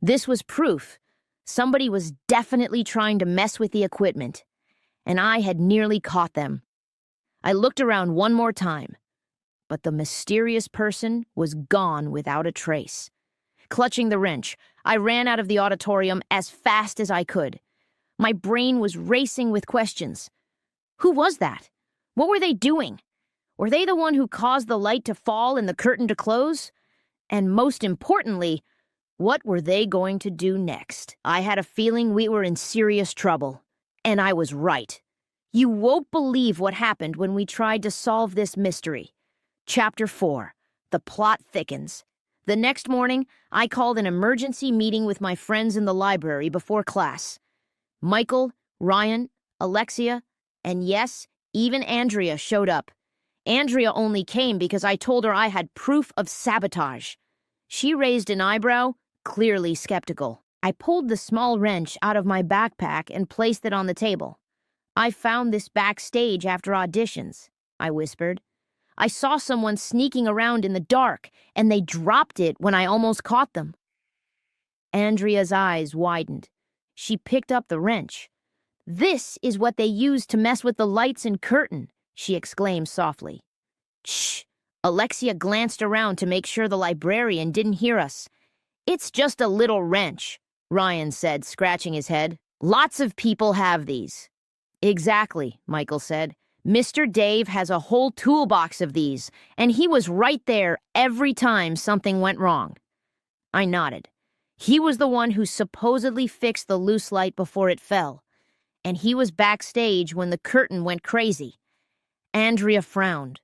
This was proof. Somebody was definitely trying to mess with the equipment, and I had nearly caught them. I looked around one more time, but the mysterious person was gone without a trace. Clutching the wrench, I ran out of the auditorium as fast as I could. My brain was racing with questions. Who was that? What were they doing? Were they the one who caused the light to fall and the curtain to close? And most importantly, what were they going to do next? I had a feeling we were in serious trouble. And I was right. You won't believe what happened when we tried to solve this mystery. Chapter 4. The plot thickens. The next morning, I called an emergency meeting with my friends in the library before class. Michael, Ryan, Alexia, and yes, even Andrea showed up. Andrea only came because I told her I had proof of sabotage. She raised an eyebrow, clearly skeptical. I pulled the small wrench out of my backpack and placed it on the table. I found this backstage after auditions, I whispered. I saw someone sneaking around in the dark, and they dropped it when I almost caught them. Andrea's eyes widened. She picked up the wrench. This is what they used to mess with the lights and curtain, she exclaimed softly. Shh! Alexia glanced around to make sure the librarian didn't hear us. It's just a little wrench, Ryan said, scratching his head. Lots of people have these. Exactly, Michael said. Mr. Dave has a whole toolbox of these, and he was right there every time something went wrong. I nodded. He was the one who supposedly fixed the loose light before it fell, and he was backstage when the curtain went crazy. Andrea frowned.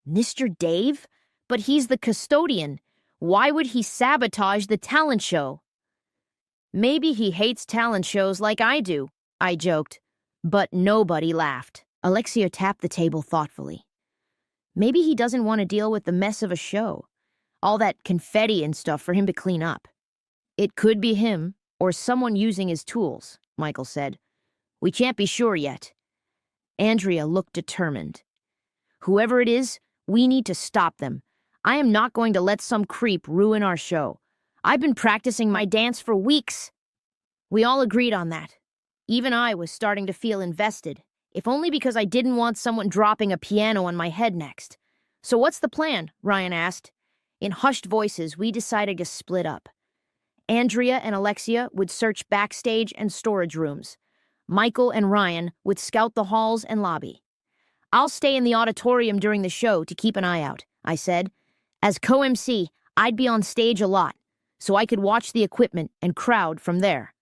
Mr. Dave? But he's the custodian. Why would he sabotage the talent show? Maybe he hates talent shows like I do, I joked, but nobody laughed. Alexia tapped the table thoughtfully. Maybe he doesn't want to deal with the mess of a show. All that confetti and stuff for him to clean up. It could be him, or someone using his tools, Michael said. We can't be sure yet. Andrea looked determined. Whoever it is, we need to stop them. I am not going to let some creep ruin our show. I've been practicing my dance for weeks. We all agreed on that. Even I was starting to feel invested, if only because I didn't want someone dropping a piano on my head next. So what's the plan? Ryan asked. In hushed voices, we decided to split up. Andrea and Alexia would search backstage and storage rooms. Michael and Ryan would scout the halls and lobby. I'll stay in the auditorium during the show to keep an eye out, I said. As co-MC, I'd be on stage a lot, so I could watch the equipment and crowd from there.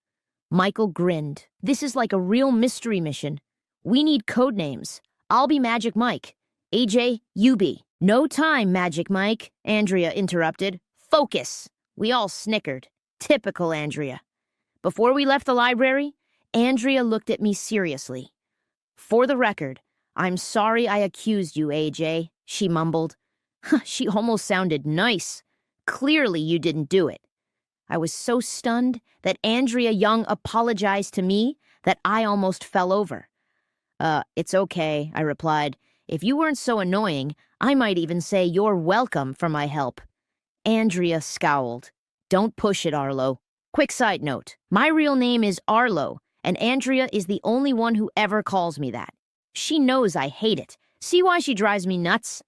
Michael grinned. This is like a real mystery mission. We need code names. I'll be Magic Mike. AJ, you be. No time, Magic Mike, Andrea interrupted. Focus. We all snickered. Typical Andrea. Before we left the library, Andrea looked at me seriously. For the record, I'm sorry I accused you, AJ, she mumbled. She almost sounded nice. Clearly you didn't do it. I was so stunned that Andrea Young apologized to me that I almost fell over. It's okay, I replied. If you weren't so annoying, I might even say you're welcome for my help. Andrea scowled. Don't push it, Arlo. Quick side note. My real name is Arlo, and Andrea is the only one who ever calls me that. She knows I hate it. See why she drives me nuts?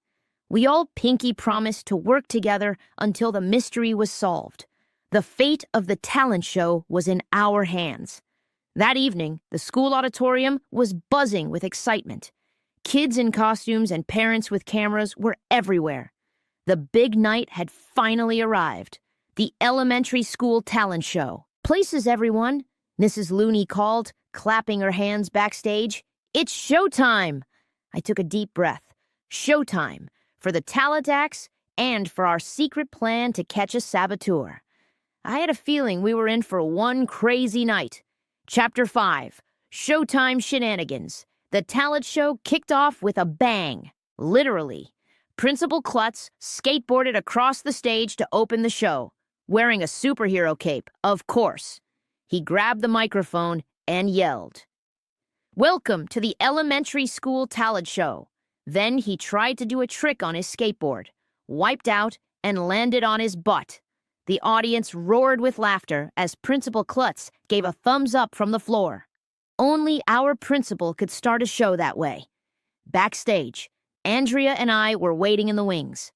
We all pinky promised to work together until the mystery was solved. The fate of the talent show was in our hands. That evening, the school auditorium was buzzing with excitement. Kids in costumes and parents with cameras were everywhere. The big night had finally arrived. The elementary school talent show. Places, everyone, Mrs. Loony called, clapping her hands backstage. It's showtime! I took a deep breath. Showtime, for the talent acts and for our secret plan to catch a saboteur. I had a feeling we were in for one crazy night. Chapter 5, Showtime Shenanigans. The talent show kicked off with a bang. Literally. Principal Klutz skateboarded across the stage to open the show, wearing a superhero cape, of course. He grabbed the microphone and yelled, "Welcome to the elementary school talent show." Then he tried to do a trick on his skateboard, wiped out, and landed on his butt. The audience roared with laughter as Principal Klutz gave a thumbs up from the floor. Only our principal could start a show that way. Backstage, Andrea and I were waiting in the wings.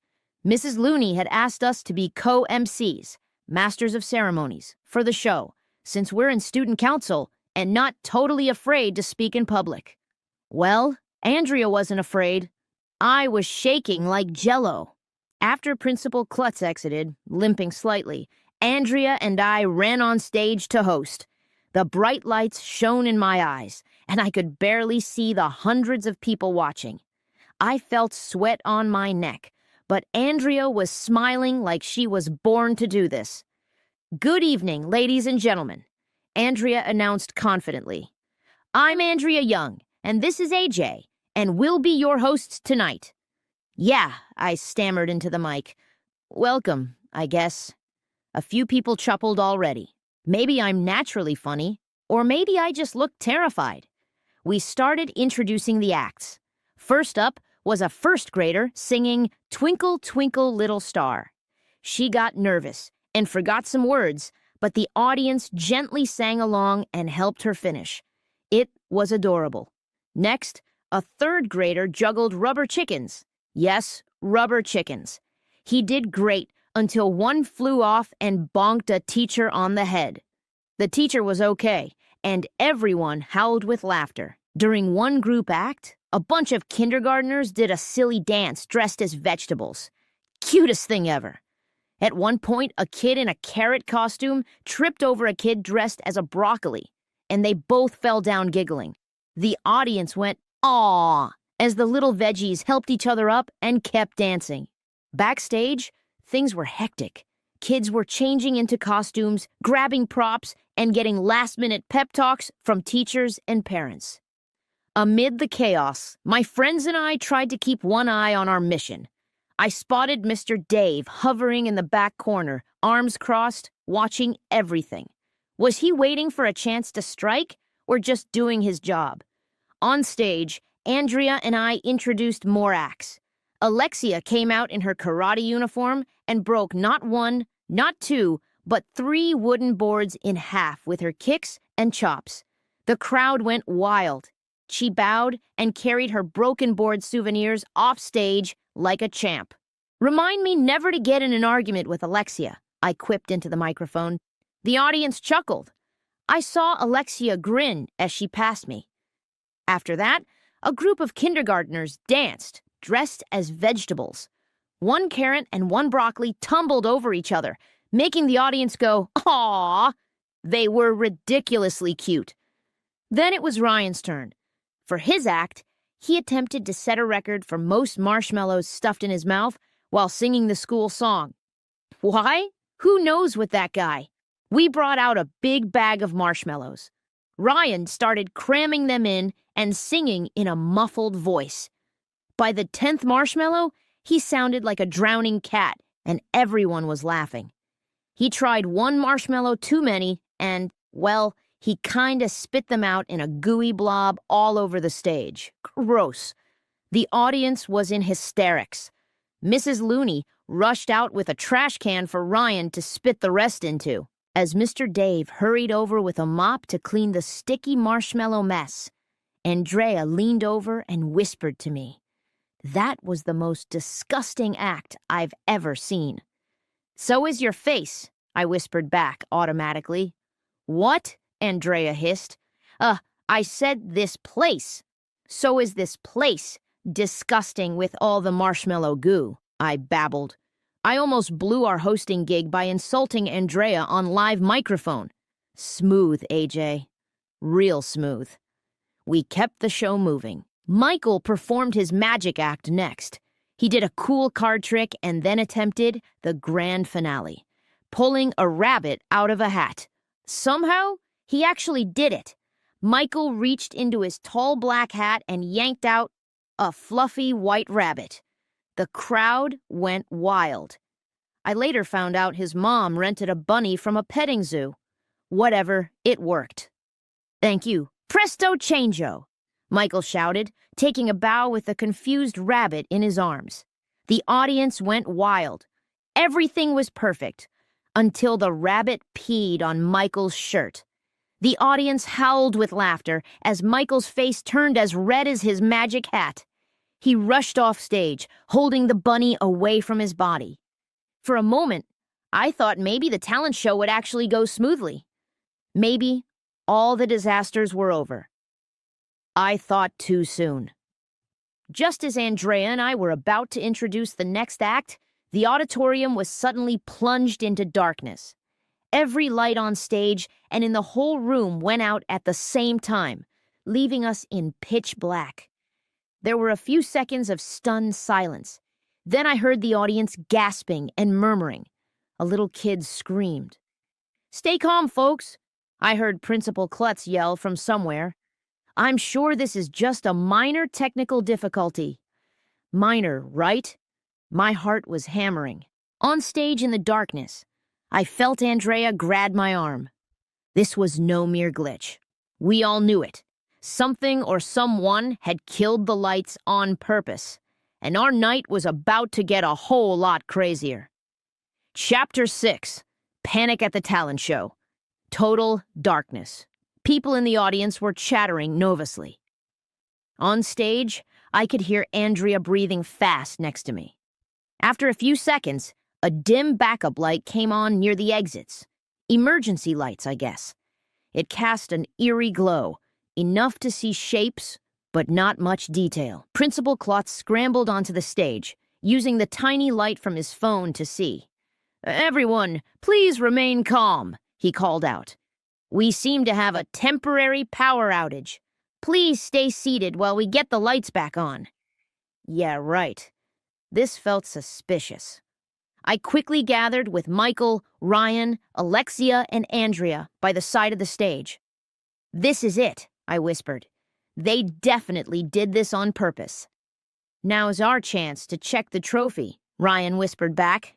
Mrs. Loony had asked us to be co-MCs, Masters of Ceremonies, for the show, since we're in student council and not totally afraid to speak in public. Well, Andrea wasn't afraid. I was shaking like jello. After Principal Klutz exited, limping slightly, Andrea and I ran on stage to host. The bright lights shone in my eyes, and I could barely see the hundreds of people watching. I felt sweat on my neck, but Andrea was smiling like she was born to do this. "Good evening, ladies and gentlemen," Andrea announced confidently. "I'm Andrea Young, and this is AJ, and we'll be your hosts tonight." "Yeah," I stammered into the mic. "Welcome, I guess." A few people chuckled already. Maybe I'm naturally funny, or maybe I just looked terrified. We started introducing the acts. First up was a first grader singing "Twinkle, Twinkle, Little Star." She got nervous and forgot some words, but the audience gently sang along and helped her finish. It was adorable. Next, a third grader juggled rubber chickens. Yes, rubber chickens. He did great until one flew off and bonked a teacher on the head. The teacher was okay, and everyone howled with laughter. During one group act, a bunch of kindergartners did a silly dance dressed as vegetables. Cutest thing ever. At one point, a kid in a carrot costume tripped over a kid dressed as a broccoli, and they both fell down giggling. The audience went, "Aww," as the little veggies helped each other up and kept dancing. Backstage, things were hectic. Kids were changing into costumes, grabbing props, and getting last-minute pep talks from teachers and parents. Amid the chaos, my friends and I tried to keep one eye on our mission. I spotted Mr. Dave hovering in the back corner, arms crossed, watching everything. Was he waiting for a chance to strike, or just doing his job? On stage, Andrea and I introduced more acts. Alexia came out in her karate uniform and broke not one, not two, but 3 wooden boards in half with her kicks and chops. The crowd went wild. She bowed and carried her broken board souvenirs off stage like a champ. "Remind me never to get in an argument with Alexia," I quipped into the microphone. The audience chuckled. I saw Alexia grin as she passed me. After that, a group of kindergartners danced, dressed as vegetables. One carrot and one broccoli tumbled over each other, making the audience go, "Aww!" They were ridiculously cute. Then it was Ryan's turn. For his act, he attempted to set a record for most marshmallows stuffed in his mouth while singing the school song. Why? Who knows with that guy? We brought out a big bag of marshmallows. Ryan started cramming them in and singing in a muffled voice. By the 10th marshmallow, he sounded like a drowning cat, and everyone was laughing. He tried one marshmallow too many, and, well, he kinda spit them out in a gooey blob all over the stage. Gross. The audience was in hysterics. Mrs. Loony rushed out with a trash can for Ryan to spit the rest into, as Mr. Dave hurried over with a mop to clean the sticky marshmallow mess. Andrea leaned over and whispered to me. That was the most disgusting act I've ever seen. "So is your face," I whispered back automatically. "What?" Andrea hissed. I said this place." "So is this place. Disgusting with all the marshmallow goo," I babbled. I almost blew our hosting gig by insulting Andrea on live microphone. Smooth, AJ. Real smooth. We kept the show moving. Michael performed his magic act next. He did a cool card trick and then attempted the grand finale, pulling a rabbit out of a hat. Somehow, he actually did it. Michael reached into his tall black hat and yanked out a fluffy white rabbit. The crowd went wild. I later found out his mom rented a bunny from a petting zoo. Whatever, it worked. "Thank you. Presto changeo," Michael shouted, taking a bow with a confused rabbit in his arms. The audience went wild. Everything was perfect, until the rabbit peed on Michael's shirt. The audience howled with laughter as Michael's face turned as red as his magic hat. He rushed off stage, holding the bunny away from his body. For a moment, I thought maybe the talent show would actually go smoothly. Maybe all the disasters were over. I thought too soon. Just as Andrea and I were about to introduce the next act, the auditorium was suddenly plunged into darkness. Every light on stage and in the whole room went out at the same time, leaving us in pitch black. There were a few seconds of stunned silence. Then I heard the audience gasping and murmuring. A little kid screamed. "Stay calm, folks," I heard Principal Klutz yell from somewhere. "I'm sure this is just a minor technical difficulty." Minor, right? My heart was hammering. On stage in the darkness, I felt Andrea grab my arm. This was no mere glitch. We all knew it. Something or someone had killed the lights on purpose, and our night was about to get a whole lot crazier. Chapter 6. Panic at the Talent Show. Total darkness. People in the audience were chattering nervously. On stage, I could hear Andrea breathing fast next to me. After a few seconds, a dim backup light came on near the exits. Emergency lights, I guess. It cast an eerie glow, enough to see shapes, but not much detail. Principal Klutz scrambled onto the stage, using the tiny light from his phone to see. "Everyone, please remain calm," he called out. "We seem to have a temporary power outage. Please stay seated while we get the lights back on." Yeah, right. This felt suspicious. I quickly gathered with Michael, Ryan, Alexia, and Andrea by the side of the stage. "This is it," I whispered. "They definitely did this on purpose." "Now's our chance to check the trophy," Ryan whispered back.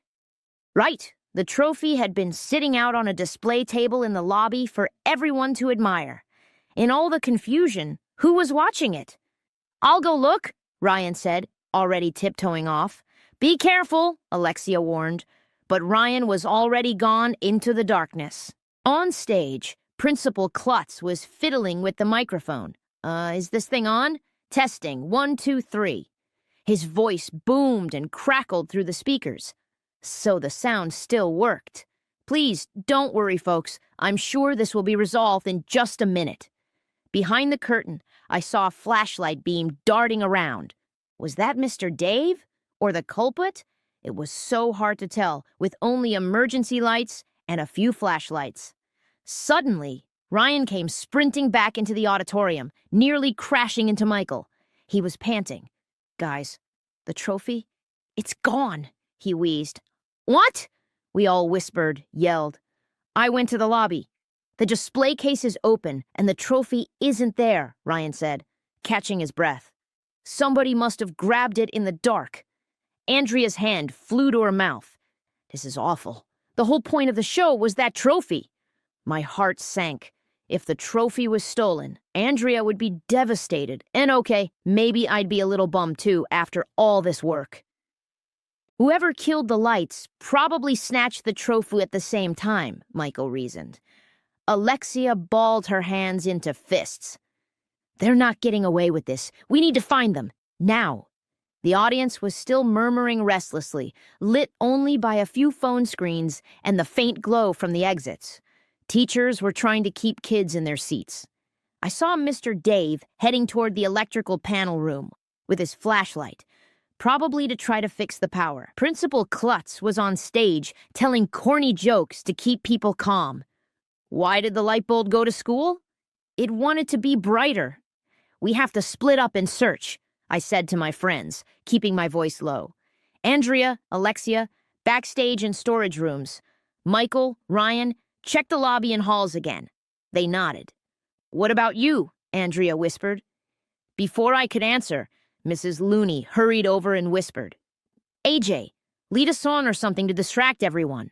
Right, the trophy had been sitting out on a display table in the lobby for everyone to admire. In all the confusion, who was watching it? "I'll go look," Ryan said, already tiptoeing off. "Be careful," Alexia warned, but Ryan was already gone into the darkness. On stage, Principal Klutz was fiddling with the microphone. Is this thing on? Testing, 1, 2, 3. His voice boomed and crackled through the speakers. So the sound still worked. "Please, don't worry, folks. I'm sure this will be resolved in just a minute." Behind the curtain, I saw a flashlight beam darting around. Was that Mr. Dave? Or the culprit? It was so hard to tell, with only emergency lights and a few flashlights. Suddenly, Ryan came sprinting back into the auditorium, nearly crashing into Michael. He was panting. "Guys, the trophy? It's gone," he wheezed. "What?" we all whispered, yelled. "I went to the lobby. The display case is open, and the trophy isn't there," Ryan said, catching his breath. "Somebody must have grabbed it in the dark." Andrea's hand flew to her mouth. "This is awful. The whole point of the show was that trophy." My heart sank. If the trophy was stolen, Andrea would be devastated. And okay, maybe I'd be a little bummed too after all this work. Whoever killed the lights probably snatched the trophy at the same time, Michael reasoned. Alexia balled her hands into fists. "They're not getting away with this. We need to find them. Now." The audience was still murmuring restlessly, lit only by a few phone screens and the faint glow from the exits. Teachers were trying to keep kids in their seats. I saw Mr. Dave heading toward the electrical panel room with his flashlight, probably to try to fix the power. Principal Klutz was on stage telling corny jokes to keep people calm. Why did the light bulb go to school? It wanted to be brighter. "We have to split up and search," I said to my friends, keeping my voice low. Andrea, Alexia, backstage and storage rooms. Michael, Ryan, check the lobby and halls again. They nodded. "What about you?" Andrea whispered. Before I could answer, Mrs. Loony hurried over and whispered, "AJ, lead a song or something to distract everyone."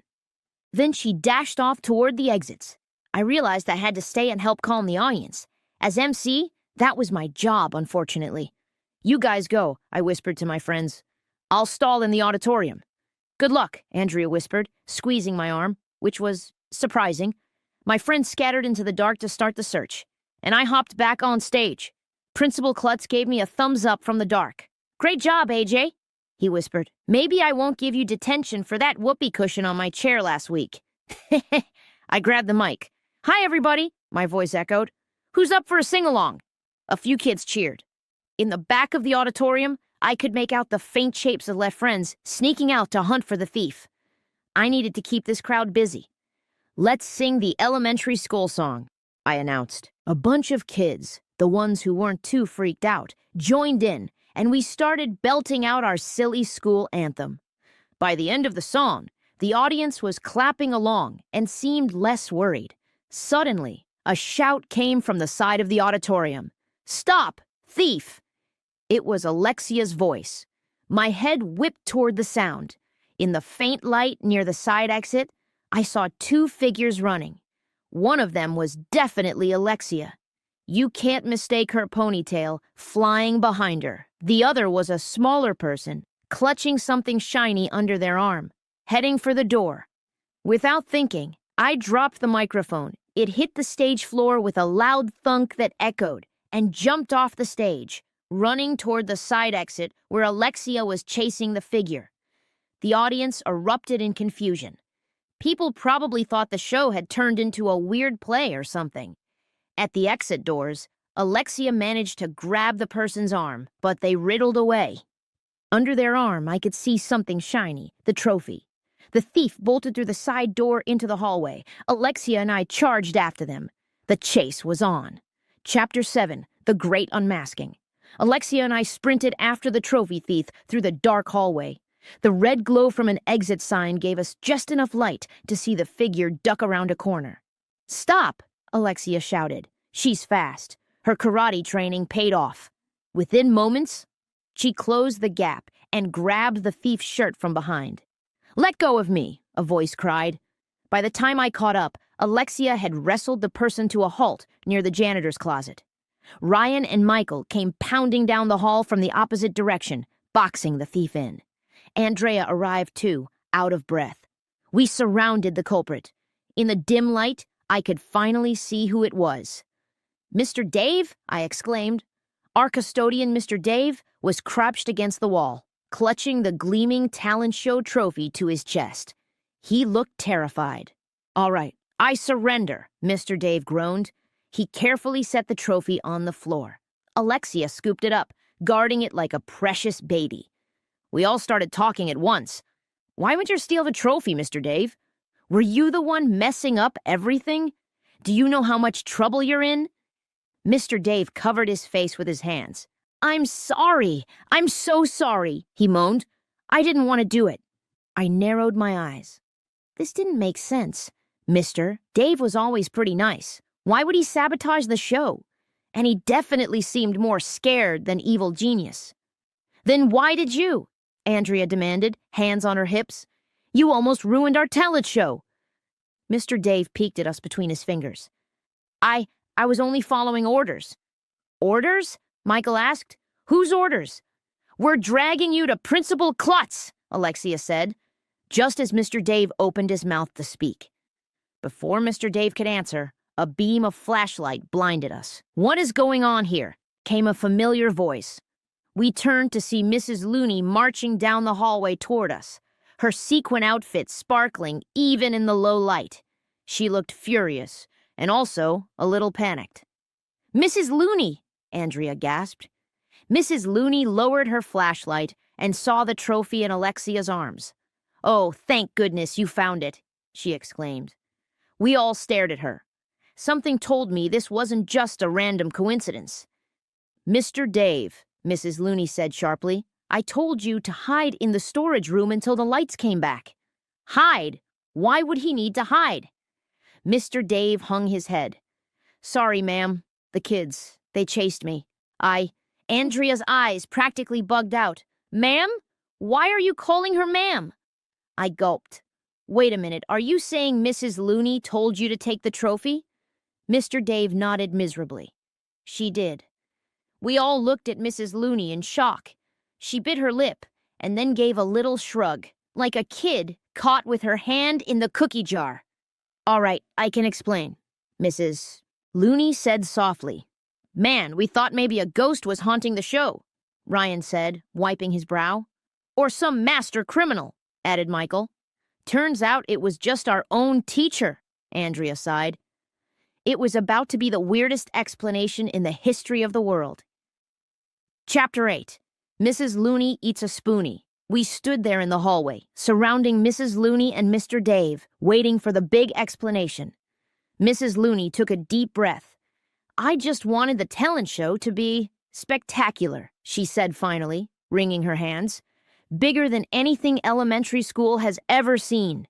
Then she dashed off toward the exits. I realized I had to stay and help calm the audience. As MC, that was my job, unfortunately. "You guys go," I whispered to my friends. "I'll stall in the auditorium." "Good luck," Andrea whispered, squeezing my arm, which was surprising. My friends scattered into the dark to start the search, and I hopped back on stage. Principal Klutz gave me a thumbs up from the dark. Great job, AJ, he whispered. Maybe I won't give you detention for that whoopee cushion on my chair last week. I grabbed the mic. Hi, everybody, my voice echoed. Who's up for a sing-along? A few kids cheered. In the back of the auditorium, I could make out the faint shapes of left friends sneaking out to hunt for the thief. I needed to keep this crowd busy. Let's sing the elementary school song, I announced. A bunch of kids, the ones who weren't too freaked out, joined in, and we started belting out our silly school anthem. By the end of the song, the audience was clapping along and seemed less worried. Suddenly, a shout came from the side of the auditorium. Stop! Thief! It was Alexia's voice. My head whipped toward the sound. In the faint light near the side exit, I saw two figures running. One of them was definitely Alexia. You can't mistake her ponytail flying behind her. The other was a smaller person, clutching something shiny under their arm, heading for the door. Without thinking, I dropped the microphone. It hit the stage floor with a loud thunk that echoed, and jumped off the stage, running toward the side exit where Alexia was chasing the figure. The audience erupted in confusion. People probably thought the show had turned into a weird play or something. At the exit doors, Alexia managed to grab the person's arm, but they wriggled away. Under their arm, I could see something shiny, the trophy. The thief bolted through the side door into the hallway. Alexia and I charged after them. The chase was on. Chapter 7, The Great Unmasking. Alexia and I sprinted after the trophy thief through the dark hallway. The red glow from an exit sign gave us just enough light to see the figure duck around a corner. Stop! Alexia shouted. She's fast. Her karate training paid off. Within moments, she closed the gap and grabbed the thief's shirt from behind. Let go of me, a voice cried. By the time I caught up, Alexia had wrestled the person to a halt near the janitor's closet. Ryan and Michael came pounding down the hall from the opposite direction, boxing the thief in. Andrea arrived too, out of breath. We surrounded the culprit. In the dim light, I could finally see who it was. Mr. Dave, I exclaimed. Our custodian, Mr. Dave, was crouched against the wall, clutching the gleaming talent show trophy to his chest. He looked terrified. All right, I surrender, Mr. Dave groaned. He carefully set the trophy on the floor. Alexia scooped it up, guarding it like a precious baby. We all started talking at once. Why would you steal the trophy, Mr. Dave? Were you the one messing up everything? Do you know how much trouble you're in? Mr. Dave covered his face with his hands. I'm sorry. I'm so sorry, he moaned. I didn't want to do it. I narrowed my eyes. This didn't make sense. Mr. Dave was always pretty nice. Why would he sabotage the show? And he definitely seemed more scared than evil genius. Then why did you? Andrea demanded, hands on her hips. You almost ruined our talent show. Mr. Dave peeked at us between his fingers. I was only following orders. Orders? Michael asked. Whose orders? We're dragging you to Principal Klutz, Alexia said, just as Mr. Dave opened his mouth to speak. Before Mr. Dave could answer, a beam of flashlight blinded us. What is going on here? Came a familiar voice. We turned to see Mrs. Loony marching down the hallway toward us, her sequin outfit sparkling even in the low light. She looked furious, and also a little panicked. Mrs. Loony, Andrea gasped. Mrs. Loony lowered her flashlight and saw the trophy in Alexia's arms. Oh, thank goodness you found it, she exclaimed. We all stared at her. Something told me this wasn't just a random coincidence. Mr. Dave, Mrs. Loony said sharply, I told you to hide in the storage room until the lights came back. Hide? Why would he need to hide? Mr. Dave hung his head. Sorry, ma'am. The kids, they chased me. Andrea's eyes practically bugged out. Ma'am? Why are you calling her ma'am? I gulped. Wait a minute, are you saying Mrs. Loony told you to take the trophy? Mr. Dave nodded miserably. She did. We all looked at Mrs. Loony in shock. She bit her lip and then gave a little shrug, like a kid caught with her hand in the cookie jar. All right, I can explain, Mrs. Loony said softly. Man, we thought maybe a ghost was haunting the show. Ryan said, wiping his brow. Or some master criminal, added Michael. Turns out it was just our own teacher, Andrea sighed. It was about to be the weirdest explanation in the history of the world. Chapter 8. Mrs. Loony Eats a Spoonie. We stood there in the hallway, surrounding Mrs. Loony and Mr. Dave, waiting for the big explanation. Mrs. Loony took a deep breath. I just wanted the talent show to be spectacular, she said finally, wringing her hands. Bigger than anything elementary school has ever seen.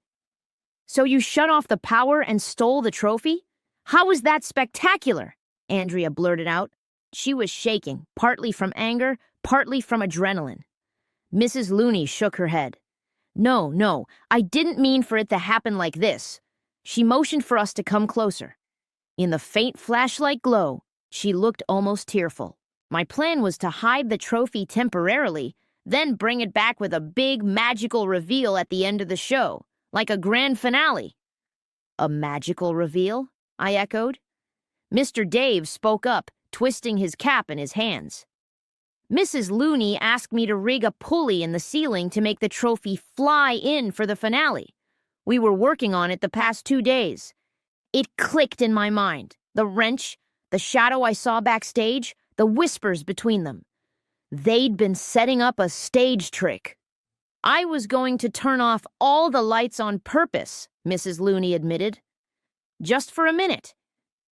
So you shut off the power and stole the trophy? How was that spectacular? Andrea blurted out. She was shaking, partly from anger, partly from adrenaline. Mrs. Loony shook her head. No, I didn't mean for it to happen like this. She motioned for us to come closer. In the faint flashlight glow, she looked almost tearful. My plan was to hide the trophy temporarily, then bring it back with a big magical reveal at the end of the show, like a grand finale. A magical reveal? I echoed. Mr. Dave spoke up, twisting his cap in his hands. Mrs. Loony asked me to rig a pulley in the ceiling to make the trophy fly in for the finale. We were working on it the past 2 days. It clicked in my mind. The wrench, the shadow I saw backstage, the whispers between them. They'd been setting up a stage trick. I was going to turn off all the lights on purpose, Mrs. Loony admitted. Just for a minute.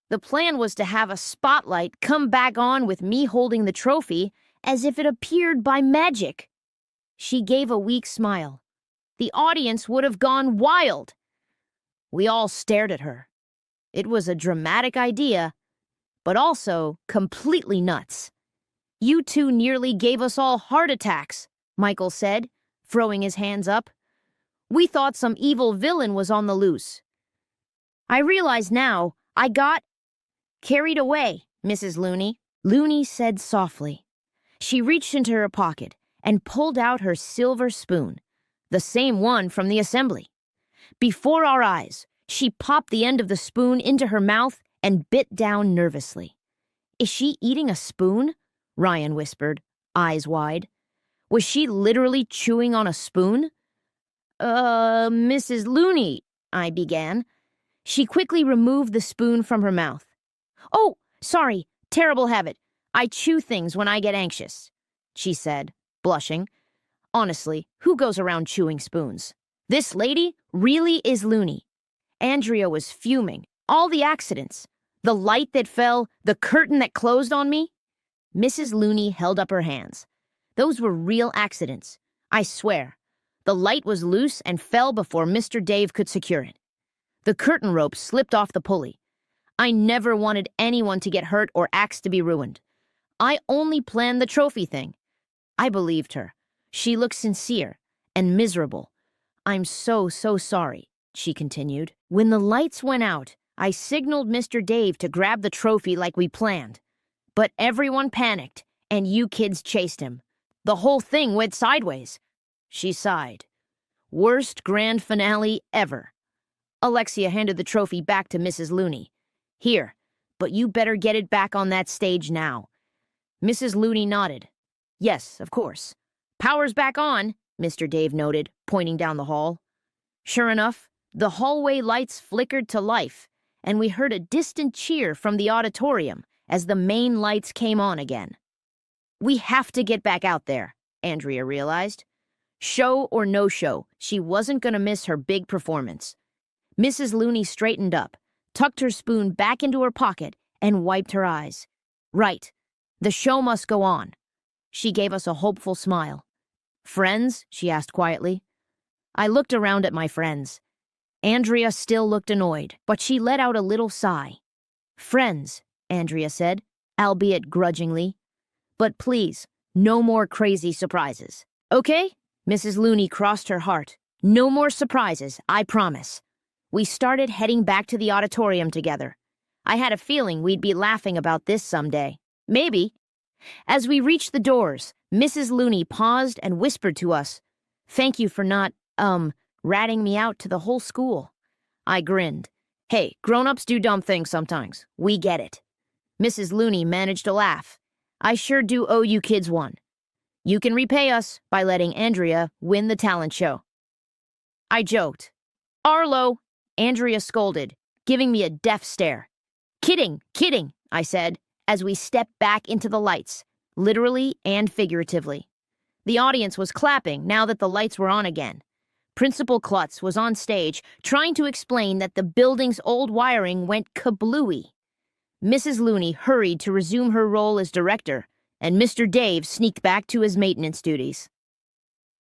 The plan was to have a spotlight come back on with me holding the trophy as if it appeared by magic. She gave a weak smile. The audience would have gone wild. We all stared at her. It was a dramatic idea, but also completely nuts. You two nearly gave us all heart attacks, Michael said, throwing his hands up. We thought some evil villain was on the loose. I realize now I got carried away, Mrs. Loony, Loony said softly. She reached into her pocket and pulled out her silver spoon, the same one from the assembly. Before our eyes, she popped the end of the spoon into her mouth and bit down nervously. Is she eating a spoon? Ryan whispered, eyes wide. Was she literally chewing on a spoon? Mrs. Loony, I began. She quickly removed the spoon from her mouth. Oh, sorry, terrible habit. I chew things when I get anxious, she said, blushing. Honestly, who goes around chewing spoons? This lady really is loony. Andrea was fuming. All the accidents. The light that fell, the curtain that closed on me. Mrs. Loony held up her hands. Those were real accidents. I swear. The light was loose and fell before Mr. Dave could secure it. The curtain rope slipped off the pulley. I never wanted anyone to get hurt or acts to be ruined. I only planned the trophy thing. I believed her. She looked sincere and miserable. I'm so sorry, she continued. When the lights went out, I signaled Mr. Dave to grab the trophy like we planned. But everyone panicked, and you kids chased him. The whole thing went sideways. She sighed. Worst grand finale ever. Alexia handed the trophy back to Mrs. Loony. Here, but you better get it back on that stage now. Mrs. Loony nodded. Yes, of course. Power's back on, Mr. Dave noted, pointing down the hall. Sure enough, the hallway lights flickered to life, and we heard a distant cheer from the auditorium as the main lights came on again. We have to get back out there, Andrea realized. Show or no show, she wasn't going to miss her big performance. Mrs. Loony straightened up, tucked her spoon back into her pocket, and wiped her eyes. Right, the show must go on. She gave us a hopeful smile. Friends? She asked quietly. I looked around at my friends. Andrea still looked annoyed, but she let out a little sigh. Friends, Andrea said, albeit grudgingly. But please, no more crazy surprises. Okay? Mrs. Loony crossed her heart. No more surprises, I promise. We started heading back to the auditorium together. I had a feeling we'd be laughing about this someday. Maybe. As we reached the doors, Mrs. Loony paused and whispered to us, Thank you for not, ratting me out to the whole school. I grinned. Hey, grown-ups do dumb things sometimes. We get it. Mrs. Loony managed to laugh. I sure do owe you kids one. You can repay us by letting Andrea win the talent show. I joked. Arlo, Andrea scolded, giving me a death stare. Kidding, kidding, I said, as we stepped back into the lights, literally and figuratively. The audience was clapping now that the lights were on again. Principal Klutz was on stage trying to explain that the building's old wiring went kablooey. Mrs. Loony hurried to resume her role as director, and Mr. Dave sneaked back to his maintenance duties.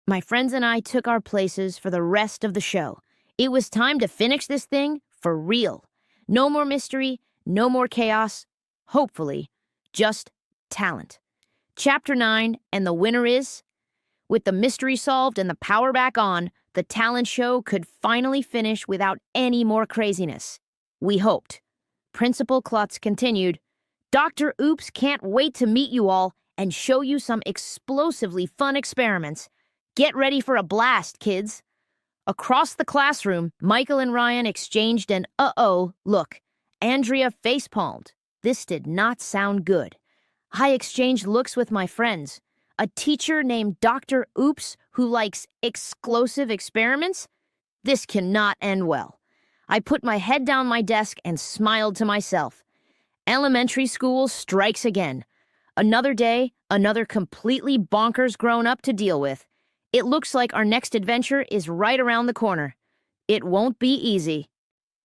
My friends and I took our places for the rest of the show. It was time to finish this thing for real. No more mystery, no more chaos. Hopefully, just talent. Chapter 9, and the winner is... With the mystery solved and the power back on, the talent show could finally finish without any more craziness. We hoped. Principal Klutz continued, Dr. Oops can't wait to meet you all and show you some explosively fun experiments. Get ready for a blast, kids. Across the classroom, Michael and Ryan exchanged an uh-oh look. Andrea facepalmed. This did not sound good. I exchanged looks with my friends. A teacher named Dr. Oops who likes explosive experiments? This cannot end well. I put my head down my desk and smiled to myself. Elementary school strikes again. Another day, another completely bonkers grown-up to deal with. It looks like our next adventure is right around the corner. It won't be easy.